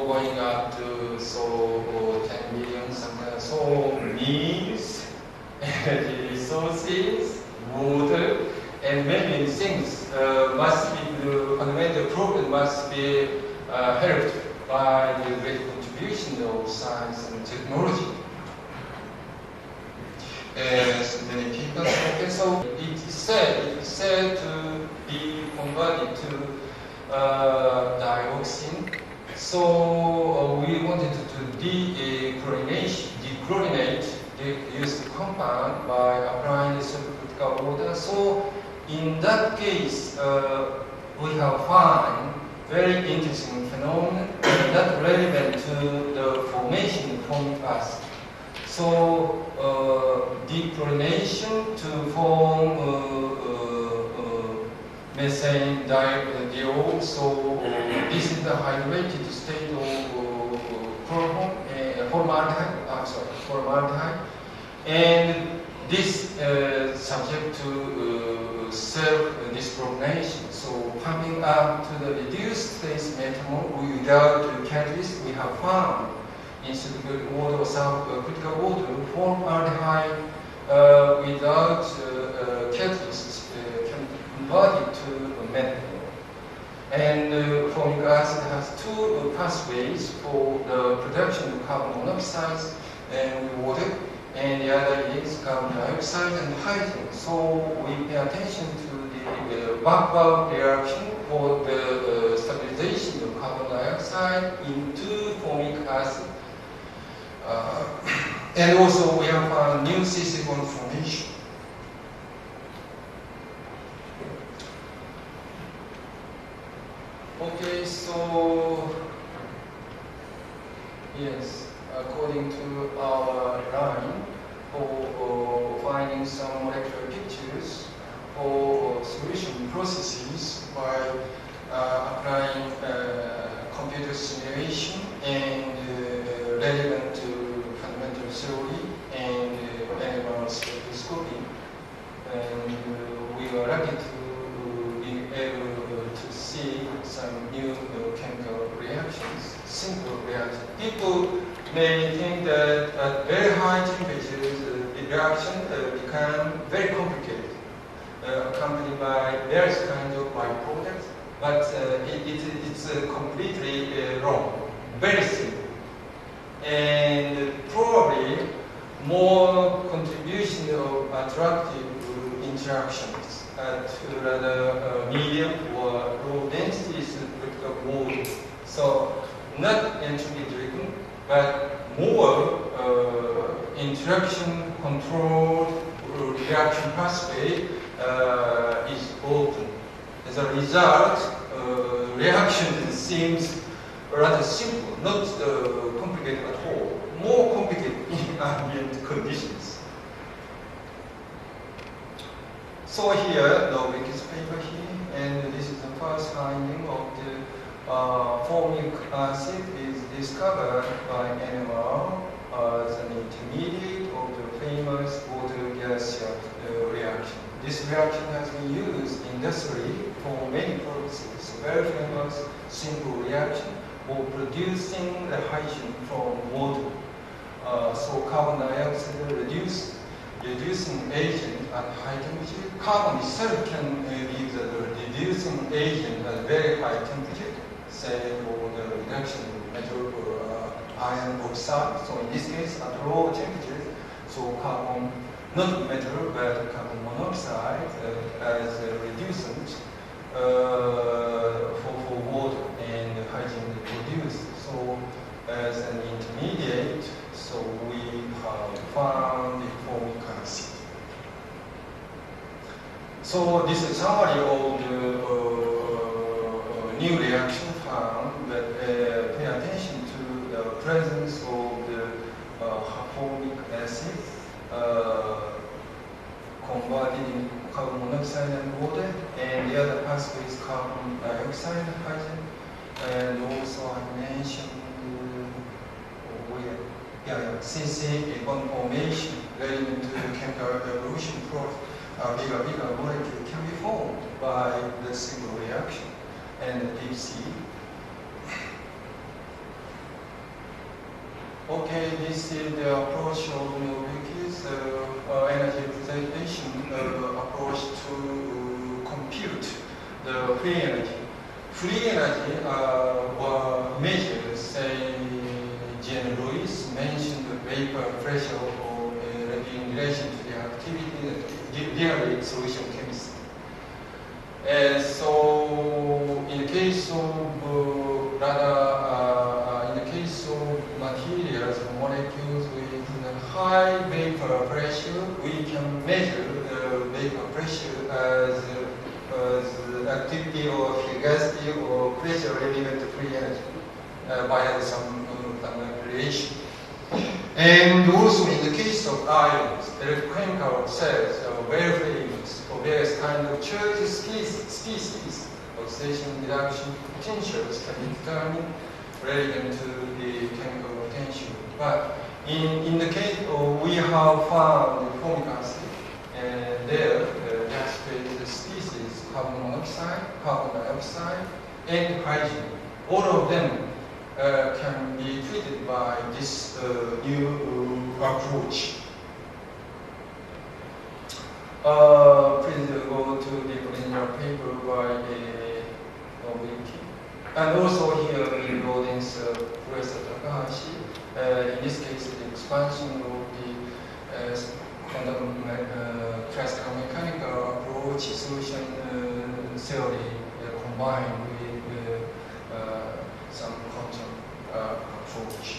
going up to 10 billion, something. So means energy resources, water, and many things must be, the fundamental problem must be helped by the great contribution of science and technology. As many people say, so it is said to be converted to dioxin. So we wanted to dechlorinate the used compound by applying the supercritical water. So in that case, we have found very interesting phenomenon that relevant to the formation of formic acid. So dechlorination to form methane diol. So this is the hydrated state of formaldehyde, and this subject to self-dischlorogenation. So pumping up to the reduced phase methanol without catalyst, we have found in supercritical water or subcritical water formaldehyde without catalyst can be converted to methanol. And formic acid has two pathways for the production of carbon monoxide and water, and the other is carbon dioxide and hydrogen. So we pay attention to the back-bulk reaction for the stabilization of carbon dioxide into formic acid. And also we have found new CC bond formation. Okay, so yes, according to our line for finding some molecular pictures for solution processes by applying computer simulation and relevant to fundamental theory and animal spectroscopy. And we were lucky to be able to see some new chemical reactions, simple reactions. People may think that at very high temperatures, the reaction become very complicated, accompanied by various kinds of byproducts, but it's completely wrong, very simple. And probably more contribution of attractive interactions at rather medium or low density supercritical water. So not entropy driven, but more interaction controlled reaction pathway is open. As a result, reaction seems rather simple, not complicated at all, more complicated in ambient conditions. So here, Novik's paper here, and this is the first finding of the formic acid is discovered by NMR as an intermediate of the famous water gas reaction. This reaction has been used industrially for many purposes. Very famous simple reaction or producing the hydrogen from water. So carbon dioxide reducing agent at high temperature. Carbon itself can be the reducing agent at very high temperature, say for the reduction of metal or iron oxide. So in this case, at low temperature, so carbon, not metal, but carbon monoxide as a reducent for water and hydrogen produced. So as an intermediate, so we have found the formic acid. So this is a summary of the new reaction found, but pay attention to the presence of the formic acid converted in carbon monoxide and water, and the other pathway is carbon dioxide and hydrogen, and also I mentioned CC bond formation related to the chemical evolution process. Bigger molecule can be formed by the single reaction and the deep sea. Okay, this is the approach of Novik's energy preservation approach to compute the free energy. Free energy were measured, say, Jean Louis mentioned the vapor pressure in relation to the activity, generate solution chemistry. So, in the case of materials, molecules with high vapor pressure, we can measure the vapor pressure as activity or fugacity or pressure relevant to free energy by some relation. And also in the case of ions, electrochemical cells are very famous for various kinds of charged species. Oxidation reduction potentials can be determined relevant to the chemical potential. But in the case of, we have found the formic acid, and there gas phase species, carbon monoxide, carbon dioxide, and hydrogen. All of them can be treated by this new approach. Please go to the original paper by Nobuki. And also here we wrote in Professor Takahashi. In this case, the expansion of the quantum classical mechanical approach solution theory combined with some quantum approach.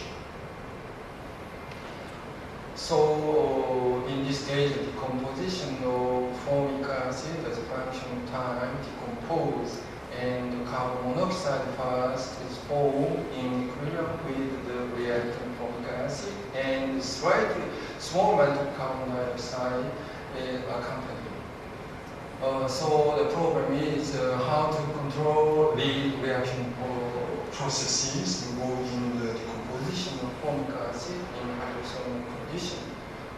So in this case, the composition of formic acid as a function of time decompose, and the carbon monoxide first is formed in equilibrium with the reactant formic acid, and slightly small amount of carbon dioxide accompanied. So the problem is how to control the reaction processes involving the decomposition of formic acid in hydrothermal condition,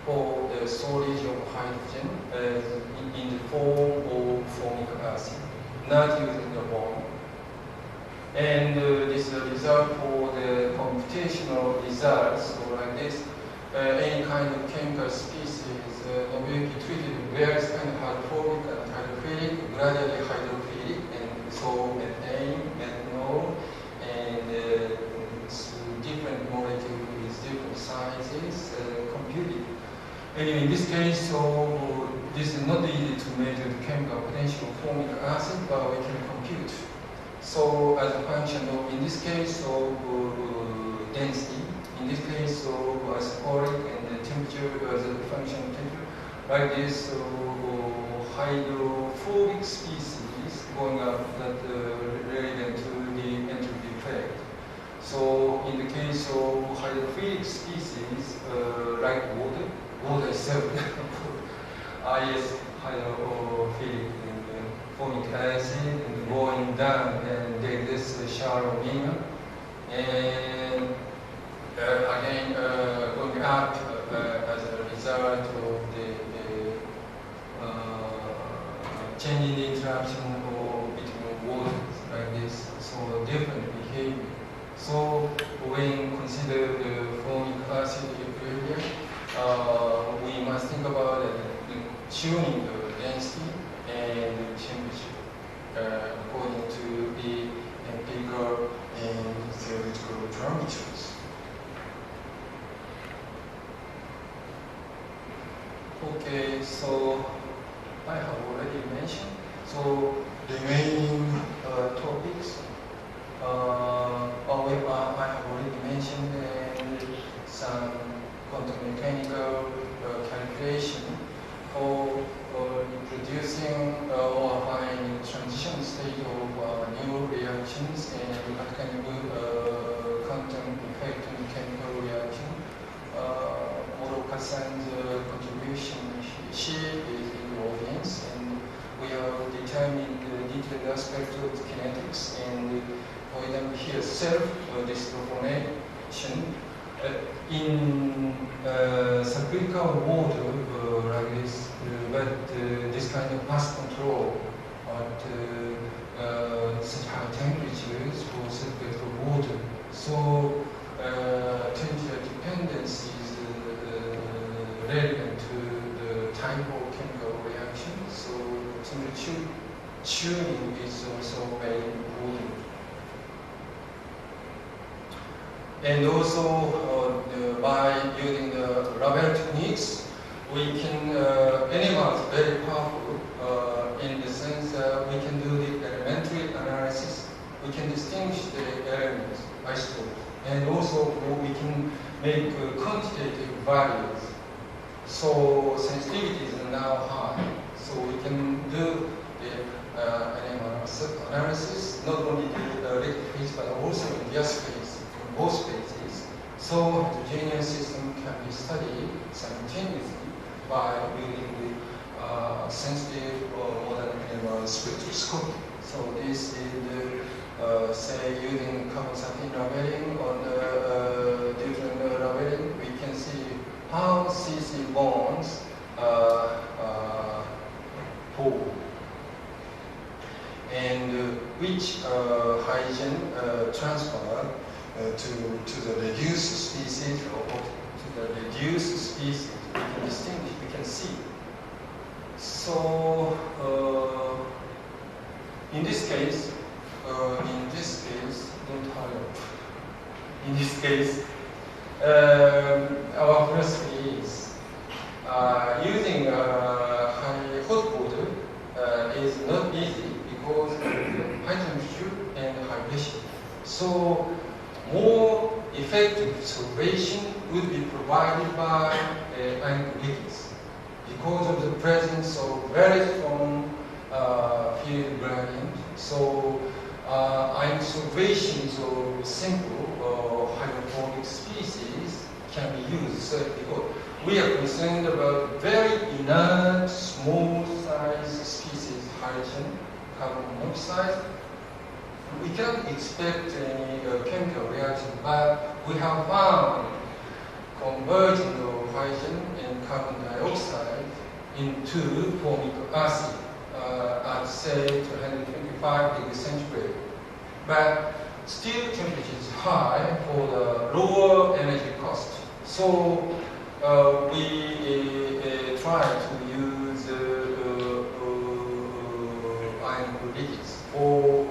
or the storage of hydrogen in the form of formic acid, not using the bomb. And this is a result for the computational results, so like this. Any kind of chemical species will be treated with various kind of hydrophobic and hydrophilic, gradually hydrophilic, and so methane, methanol, and different molecules with different sizes computed. Anyway, in this case, so this is not easy to measure the chemical potential of formic acid, but we can compute. So as a function of, in this case, so density, in this case, so isochoric, and the temperature as a function of temperature, like this, so hydrophobic species going up that relevant to the entropy effect. So in the case of hydrophilic species, like water itself, is hydrophilic and formic acid and going down, and there is a shallow minimum, and again going up as a result of the changing the interaction between waters like this, so different behavior. Okay, so I have already mentioned. So remaining topics. I have already mentioned some quantum mechanical calculation for producing or finding transition state of new reactions and what kind of quantum effect in chemical reaction. Moroka-san's contribution, she is in the audience, and we have determined the detailed aspect of kinetics, and for example here self-disproportionation in spherical mode like this, but this kind of mass control at such high temperatures for spherical mode. So temperature dependence is relevant to the type of chemical reaction. So temperature tuning is also very important. And also by using the Ravel techniques, we can animals very powerful in the sense that we can do the elementary analysis. We can distinguish the elements, isotopes, and also we can make quantitative values. So sensitivity is now high, so we can do the animal analysis, not only the electric phase but also in gas phase, in both phases. So heterogeneous system can be studied simultaneously by using the sensitive modern animal spectroscopy. So this is the say using carbon-13 labeling on the deuterium labeling, we can see how CC bonds form and which hydrogen transfer to the reduced species or to the reduced species. We can distinguish, we can see. So in this case, don't hurry up. In this case, our philosophy is using high hot water is not easy because of the high temperature and high pressure. So more effective observation would be provided by ionic liquids because of the presence of very strong field gradient. So ionic observations of simple hydrophobic species can be used. So because we are concerned about very inert, small size species, hydrogen, carbon monoxide. We can't expect any chemical reaction, but we have found converting of hydrogen and carbon dioxide into formic acid at say 225 degrees centigrade. But still temperature is high for the lower energy cost. So we try to use ionic liquids for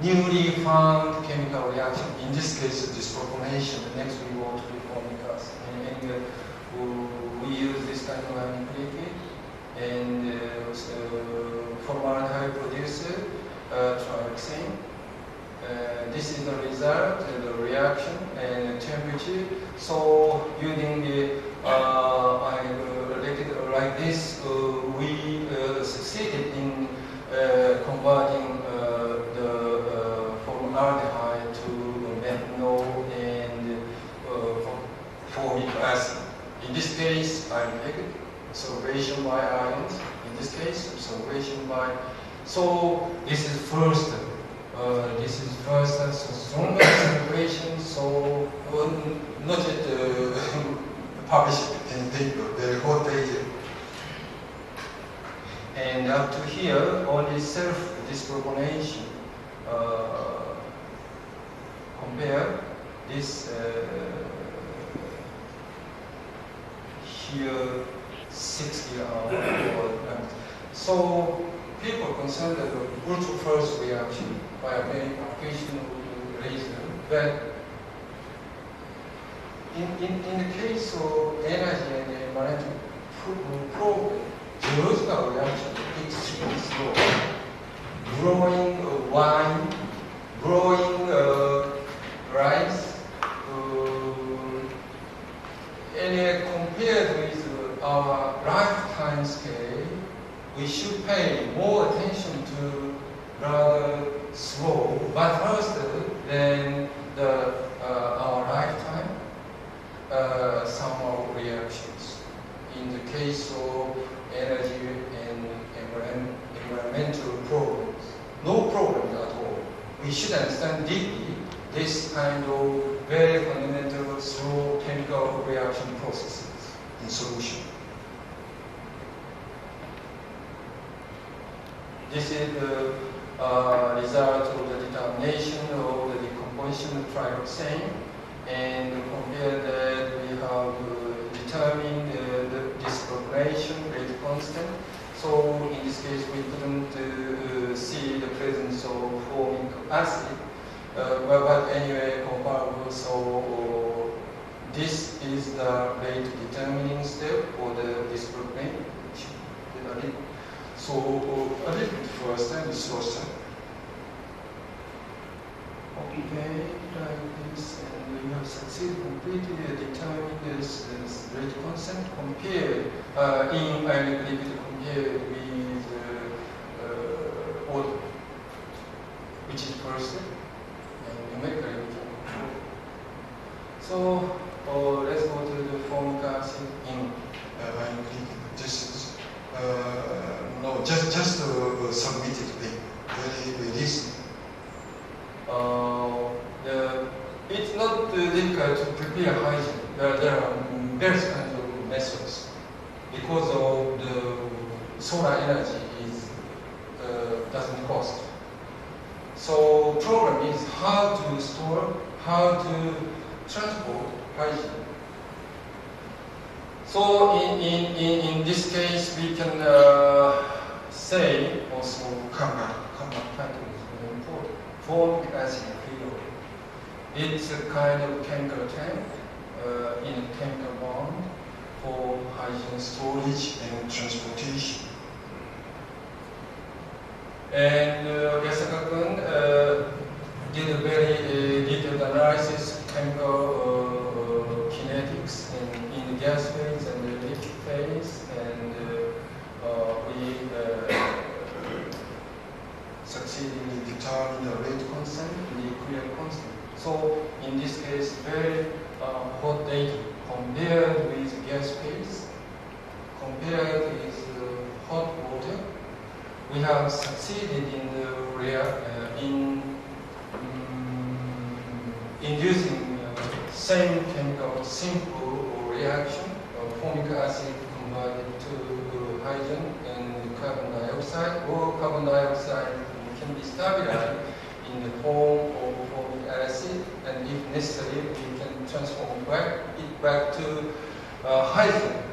newly found chemical reaction. In this case, disproportionation. Next, we go to the formic acid. And we use this kind of ionic liquid. And formaldehyde producer, trioxane. This is the result, the reaction and temperature. So using the like this, we succeeded in converting the formaldehyde to methanol and formic acid. In this case, ionic observation by ions. In this case, observation by. So this is first. So stronger observation. So not yet published in paper, very hot paper. And up to here, only self-disproportionation. Compare this here 60 hours. So people concerned that the ultra-first reaction by a very occasional reason, but in the case of energy and environmental geological reaction is extremely slow. Growing wine, growing rice, and compared with our lifetime scale, we should pay more attention to rather slow but faster than our lifetime thermal reactions. In the case of energy and environmental problems, no problems at all. We should understand deeply this kind of very fundamental slow chemical reaction processes in solution. This is the result of the determination of the decomposition of trioxane, and compared that we have determined this population rate constant. So in this case we couldn't see the presence of formic acid, but anyway comparable. So this is the rate determining step for the dispropionation. So a little bit first and slow step. Okay, like this, and we have succeeded completely determining this rate constant compared in ionic liquid compared with water, which is first step, and numerically we can control. So let's go to the formic acid in ionic liquid. This is no, just submitted very recent. It's not difficult to prepare hydrogen. There are various kinds of methods because of the solar energy doesn't cost. So problem is how to store, how to transport hydrogen. So in this case we can say also come back title is very important. Formic acid field. It's a kind of chemical tank in a chemical bond for hydrogen storage and transportation. And Yasaka-kun did a very detailed analysis of chemical kinetics in the gas phase and the liquid phase, and we succeeded in determining the rate constant and the equilibrium constant. So in this case, very hot data compared with gas phase, compared with hot water, we have succeeded in inducing same chemical simple reaction of formic acid converted to hydrogen and carbon dioxide, or carbon dioxide can be stabilized in the form of formic acid, and if necessary, we can transform it back to hydrogen.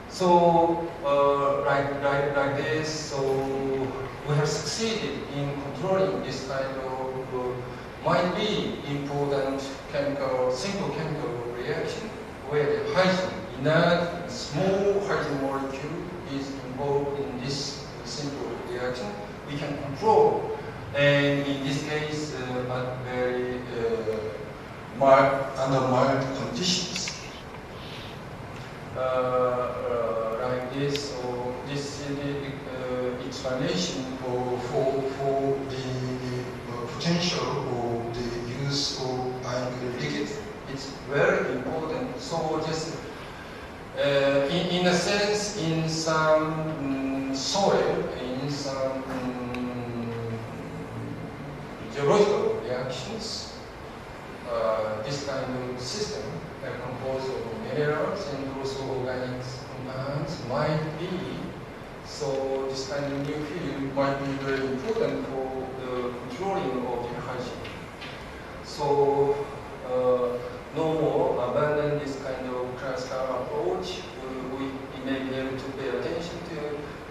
So like this, so we have succeeded in controlling this kind of might be important simple chemical reaction where the hydrogen, inert, small hydrogen molecule is involved in this simple reaction. We can control, and in this case, at very under mild conditions. Like this, so this is the explanation for the potential of the use of ionic liquid. It's very important. So just in a sense, in some soil, in some geological reactions, this kind of system composed of minerals and also organic compounds might be, so this kind of new field might be very important for the controlling of the hydrogen. So no more abandon this kind of classical approach. We may be able to pay attention to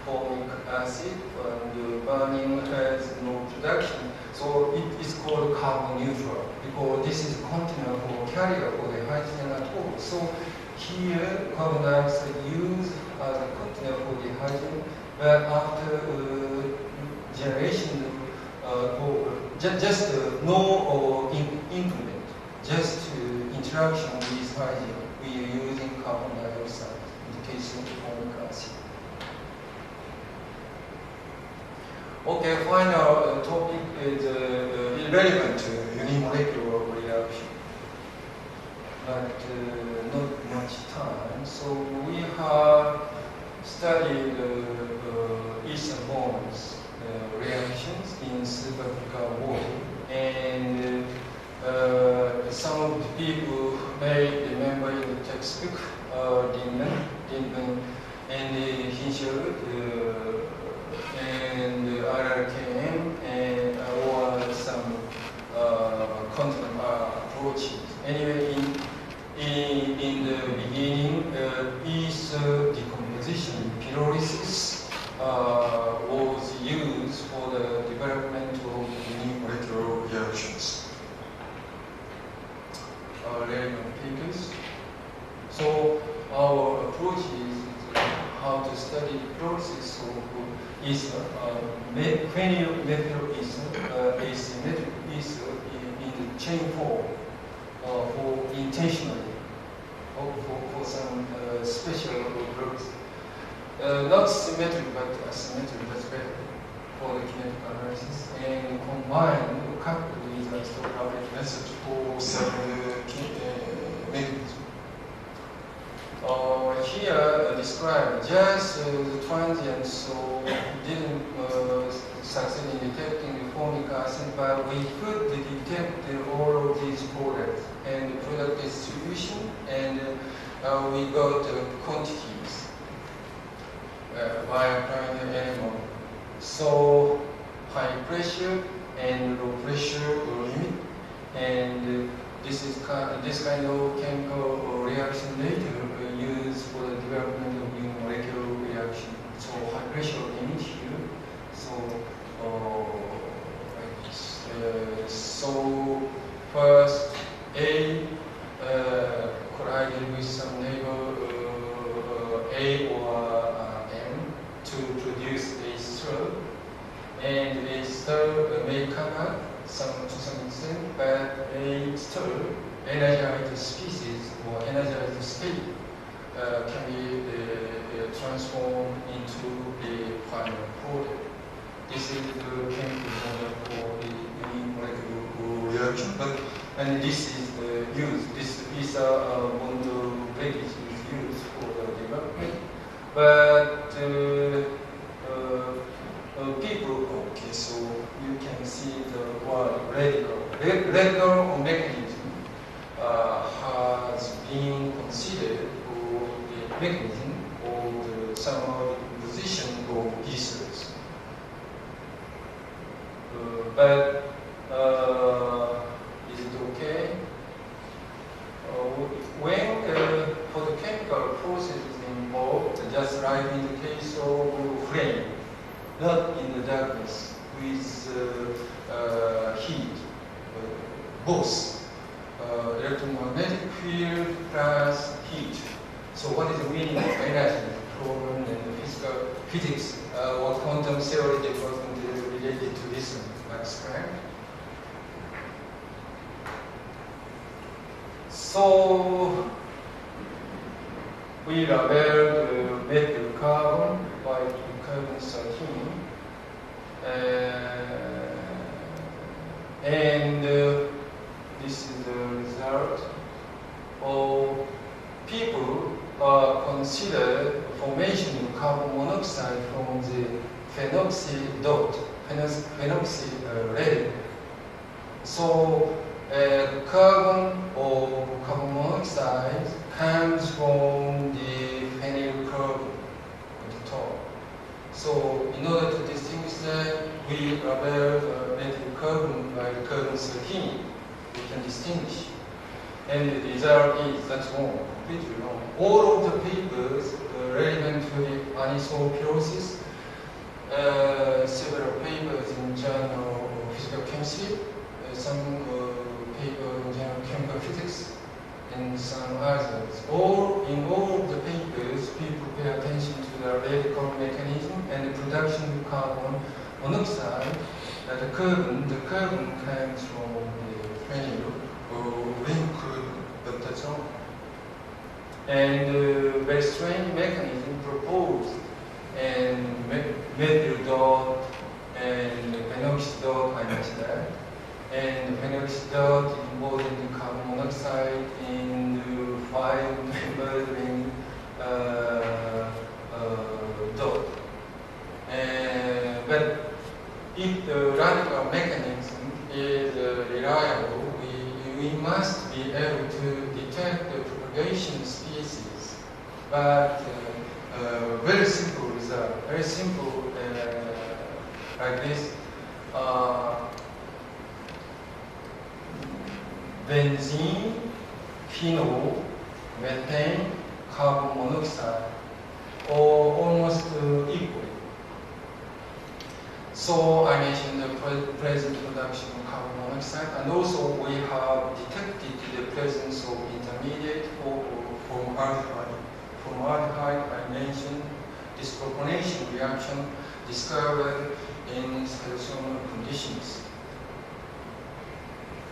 formic acid and burning has no production. So it is called carbon neutral because this is container or carrier for the hydrogen at all. So here carbon dioxide used as a container for the hydrogen, but after generation, just no increment, just interaction with hydrogen, we are using carbon dioxide in the case of formic acid. Okay, final topic is irrelevant to unimolecular reaction, but not much time. So we have studied ester bonds reactions in supercritical water, and some of the people may remember in the textbook Lindman and Hinscher and RRKM and or some quantum approaches. Anyway, in the beginning, ester decomposition, pyrolysis, was used for the development of unimolecular reactions. Relevant papers. So our approach is how to study the process of ester, phenylmethyl ester, asymmetric ester in the chain form for intentionally, for some special groups. Not symmetric but asymmetric, that's better for the kinetic analysis. And combine coupled with the isotopic method for some mechanism. Here described just the transient, so didn't succeed in detecting the formic acid, but we could detect all of these products and product distribution, and we got quantities by applying the animal. So high pressure and low pressure limit, and this kind of chemical reaction later used for the development of unimolecular reaction. So high pressure limit here. So like this. So first A collided with some neighbor A or M to produce a stir, and a stir may come up to some extent, but a stir energized species or energized state can be transformed into a final product. This is the chemical model for the unimolecular reaction, and this is used. This bond breakage is used for the development, but people. Okay, so you can see the word radical mechanism has been considered for the mechanism of the somehow the position of esters. But is it okay? When for the chemical processes involved, just like in the case of flame, not in the darkness, with heat, both electromagnetic field plus heat. So what is the meaning of energy problem and physics or quantum theory development related to this experiment? So we labeled methyl carbon by carbon 13, and this is the result of people consider formation of carbon monoxide from the phenoxy dot, phenoxy lead. So carbon or carbon monoxide comes from the phenyl carbon at the top. So in order to distinguish that, we label methyl carbon by carbon 13. We can distinguish. And the result is that's wrong, completely wrong. All of the papers relevant to the anisopyrosis, several papers in Journal of Physical Chemistry, some paper in Journal of Chemical Physics, and some others. In all the papers, people pay attention to the radical mechanism and the production of carbon monoxide. The carbon comes from the phenol or liquid potassium. And very strange mechanism proposed, and methyl dot and phenoxy dot, I mentioned that. And the phenoxy dot is involved in the carbon monoxide in the 5-membered ring dot. But if the radical mechanism is reliable, we must be able to detect the propagation species. But very simple result, very simple like this. Benzene, phenol, methane, carbon monoxide, all almost equal. So I mentioned the present production of carbon monoxide, and also we have detected the presence of intermediate from aldehyde. From aldehyde, I mentioned this propanation reaction discovered in stationary conditions.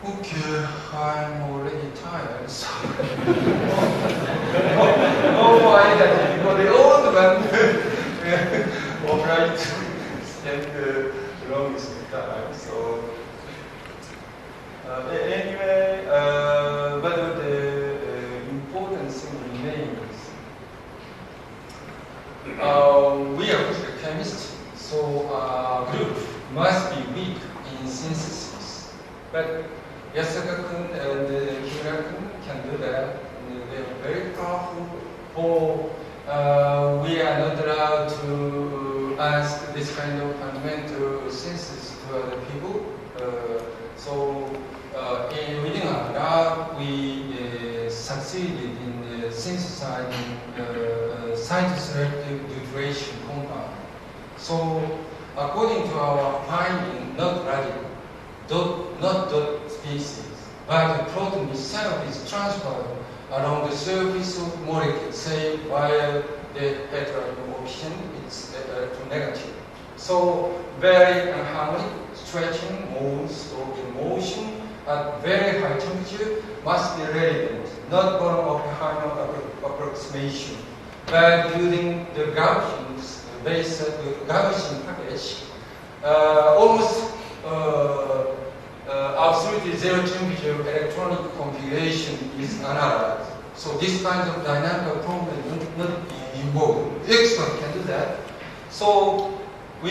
Okay, I'm already tired, so no more energy for the old one. Alright, stand the longest time. So anyway, but the important thing remains. We are physical chemists, so group must be weak in synthesis, but Yasaka-kun and Kimura-kun can do that. They are very powerful. Or we are not allowed to ask this kind of fundamental synthesis to other people. Within our lab, we succeeded in synthesizing site-selective deuteration compound. So, according to our finding, not radical, not dot species, but the proton itself is transferred along the surface of molecule, say via the heteroatom option, it's electronegative. So very unharmonic stretching modes of the motion at very high temperature must be relevant, not Born-Oppenheimer approximation, but using the Gaussian's Gaussian package, almost absolutely zero temperature electronic configuration is analyzed. So this kind of dynamical problem not involved. The expert can do that. So we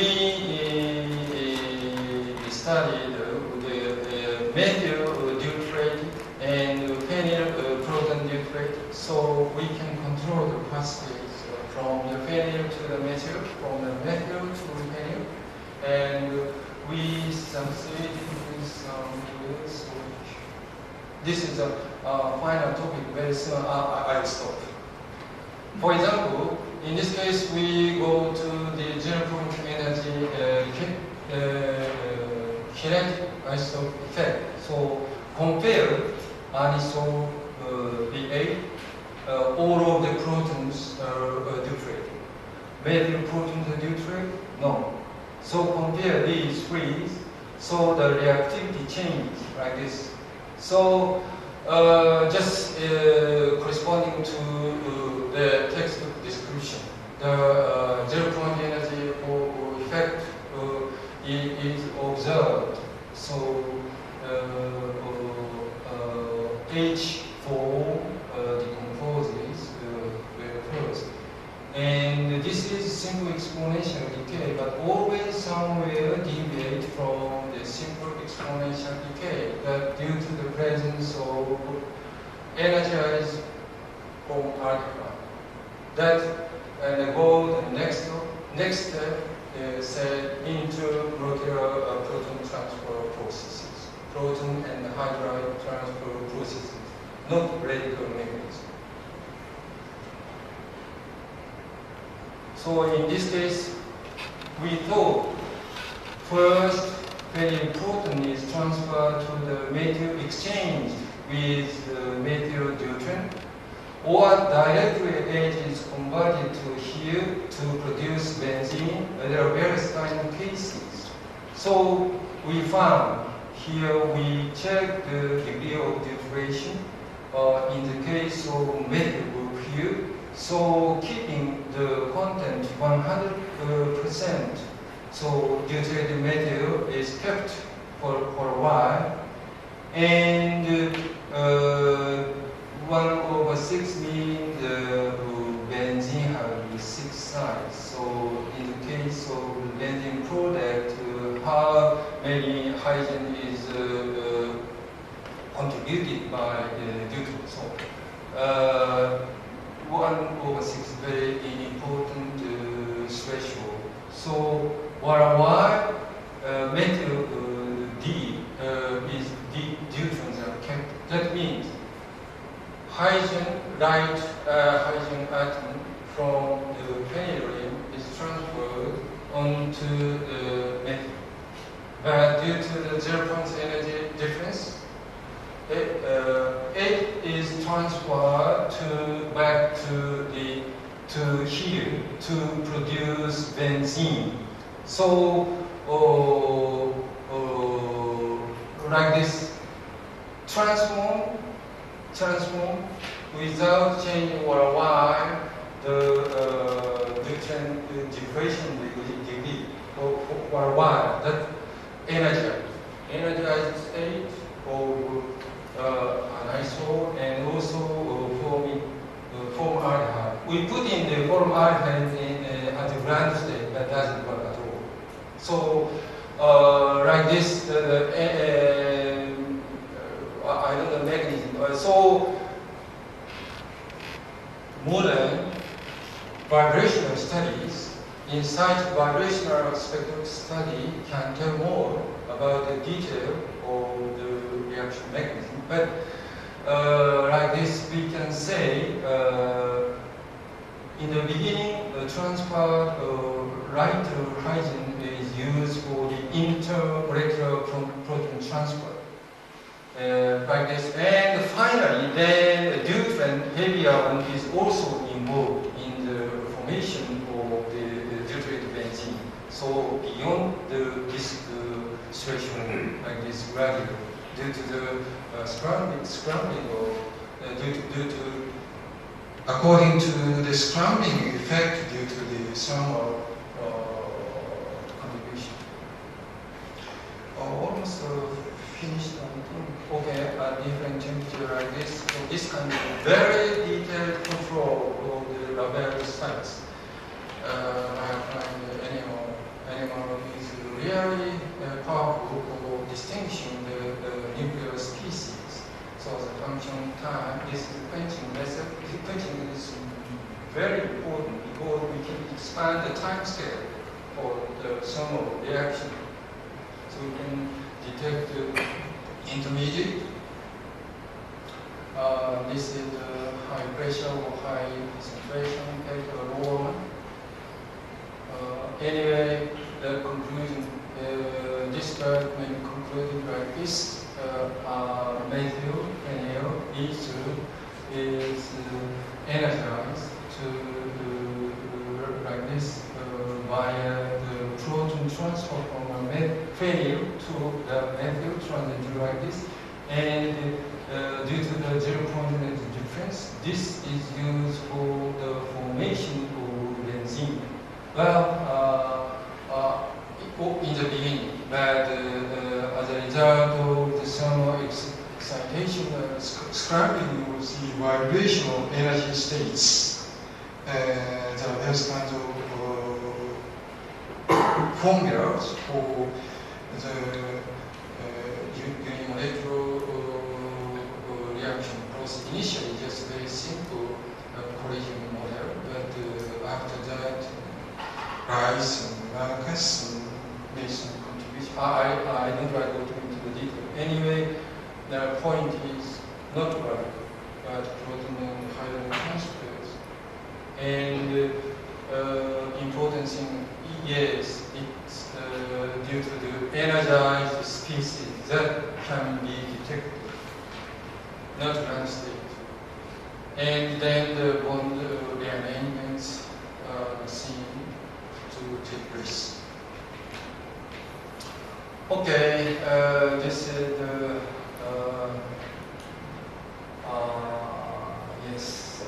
studied the methyl deuterate and phenyl proton deuterate, so we can control the pathways from the phenyl to the methyl, from the methyl to the phenyl, and we succeeded with some results. This is a final topic. Very soon I'll stop. For example, in this case, we go to the general energy kinetic isotope effect. So compare anisole BA, all of the protons are deuterated. Methyl protons are deuterated? No. So compare these three, so the reactivity changes like this. So just corresponding to the textbook description, the zero-point energy effect is observed. So H4 decomposes first. And this is simple exponential decay, but always somewhere deviate from the simple exponential decay that due to the presence of energized from aldehyde. That and go the next step say into molecular proton transfer processes, proton and hydride transfer processes, not radical mechanism. So in this case, we thought first phenyl proton is transferred to the methyl exchange with methyl deuterium, or directly H is converted to here to produce benzene. There are various kinds of cases. So we found here we check the degree of deuteration in the case of methyl group here. So keeping the content 100%, so deuterated methyl is kept for a while, and 1/6 means the benzene has 6 sides. So in the case of benzene product, how many hydrogen is contributed by deuterium? So 1/6 very important threshold. So while methyl D is deuteriums are kept. That means hydrogen, light hydrogen atom from the phenylene is transferred onto the methyl. But due to the 0.0 energy difference, it is transferred back to here to produce benzene. So like this, transform without changing or while the different diffusion degree for a while that energized state of an iso and also formaldehyde. We put in the formaldehyde at the ground state, that doesn't work at all. So like this, I don't know the mechanism. So modern vibrational studies, inside vibrational spectral study can tell more about the detail of the reaction mechanism. But like this, we can say in the beginning, the transfer light hydrogen is used for the intermolecular protein transfer. Like this, and finally, then deuterium, heavier one, is also involved in the formation of the deuterated benzene. So beyond this situation, like this gradually, due to the scrambling of due to according to the scrambling effect due to the thermal contribution. Almost finished. Okay, at different temperature like this. So this kind of very detailed control of the label sites. I find animal is really powerful for distinguishing the nuclear species. So the function time, this is the quenching method. The quenching is very important because we can expand the time scale for the thermal reaction. So we can detect the intermediate. This is the high pressure or high concentration, take a lower one. Anyway, the conclusion, this curve may be concluded like this. Methyl phenyl is energized to like this via the proton transfer from a phenyl to the methyl transition like this, and due to the 0.0 difference, this is used for the formation of benzene. Well, in the beginning, but as a result of the thermal excitation, scrambling, you will see vibrational energy states. There are various kinds of formulas for the unimolecular reaction process. Initially, just very simple collision model, but after that, Rice and Marcus and made some contribution. I don't like to go into the detail. Anyway, the point is not right, but proton and hydrogen transfers. And important thing, yes, it's due to the energized species that can be detected. not run state. And then the bond rearrangements seem to take place. Okay, this is the yes,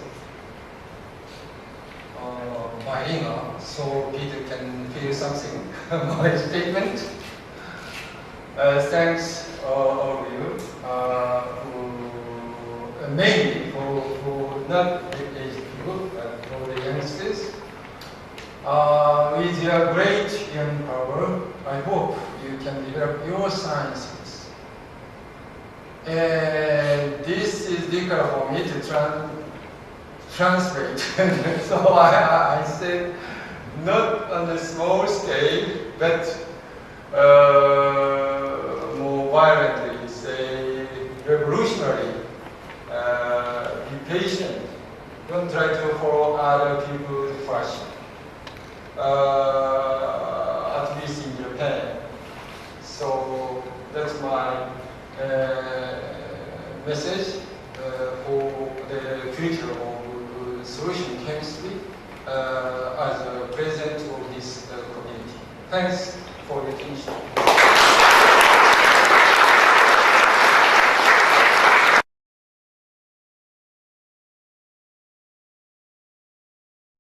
bilingual, so Peter can feel something about my statement. Thanks all of you, mainly for not the age group, but for the youngsters. With your great young power, I hope you can develop your sciences. And this is difficult for me to translate. So I said, not on a small scale, but more violently, say, revolutionary. Be patient. Don't try to follow other people's fashion. At least in Japan. So that's my message for the future of solution chemistry as a president of this community. Thanks for your attention.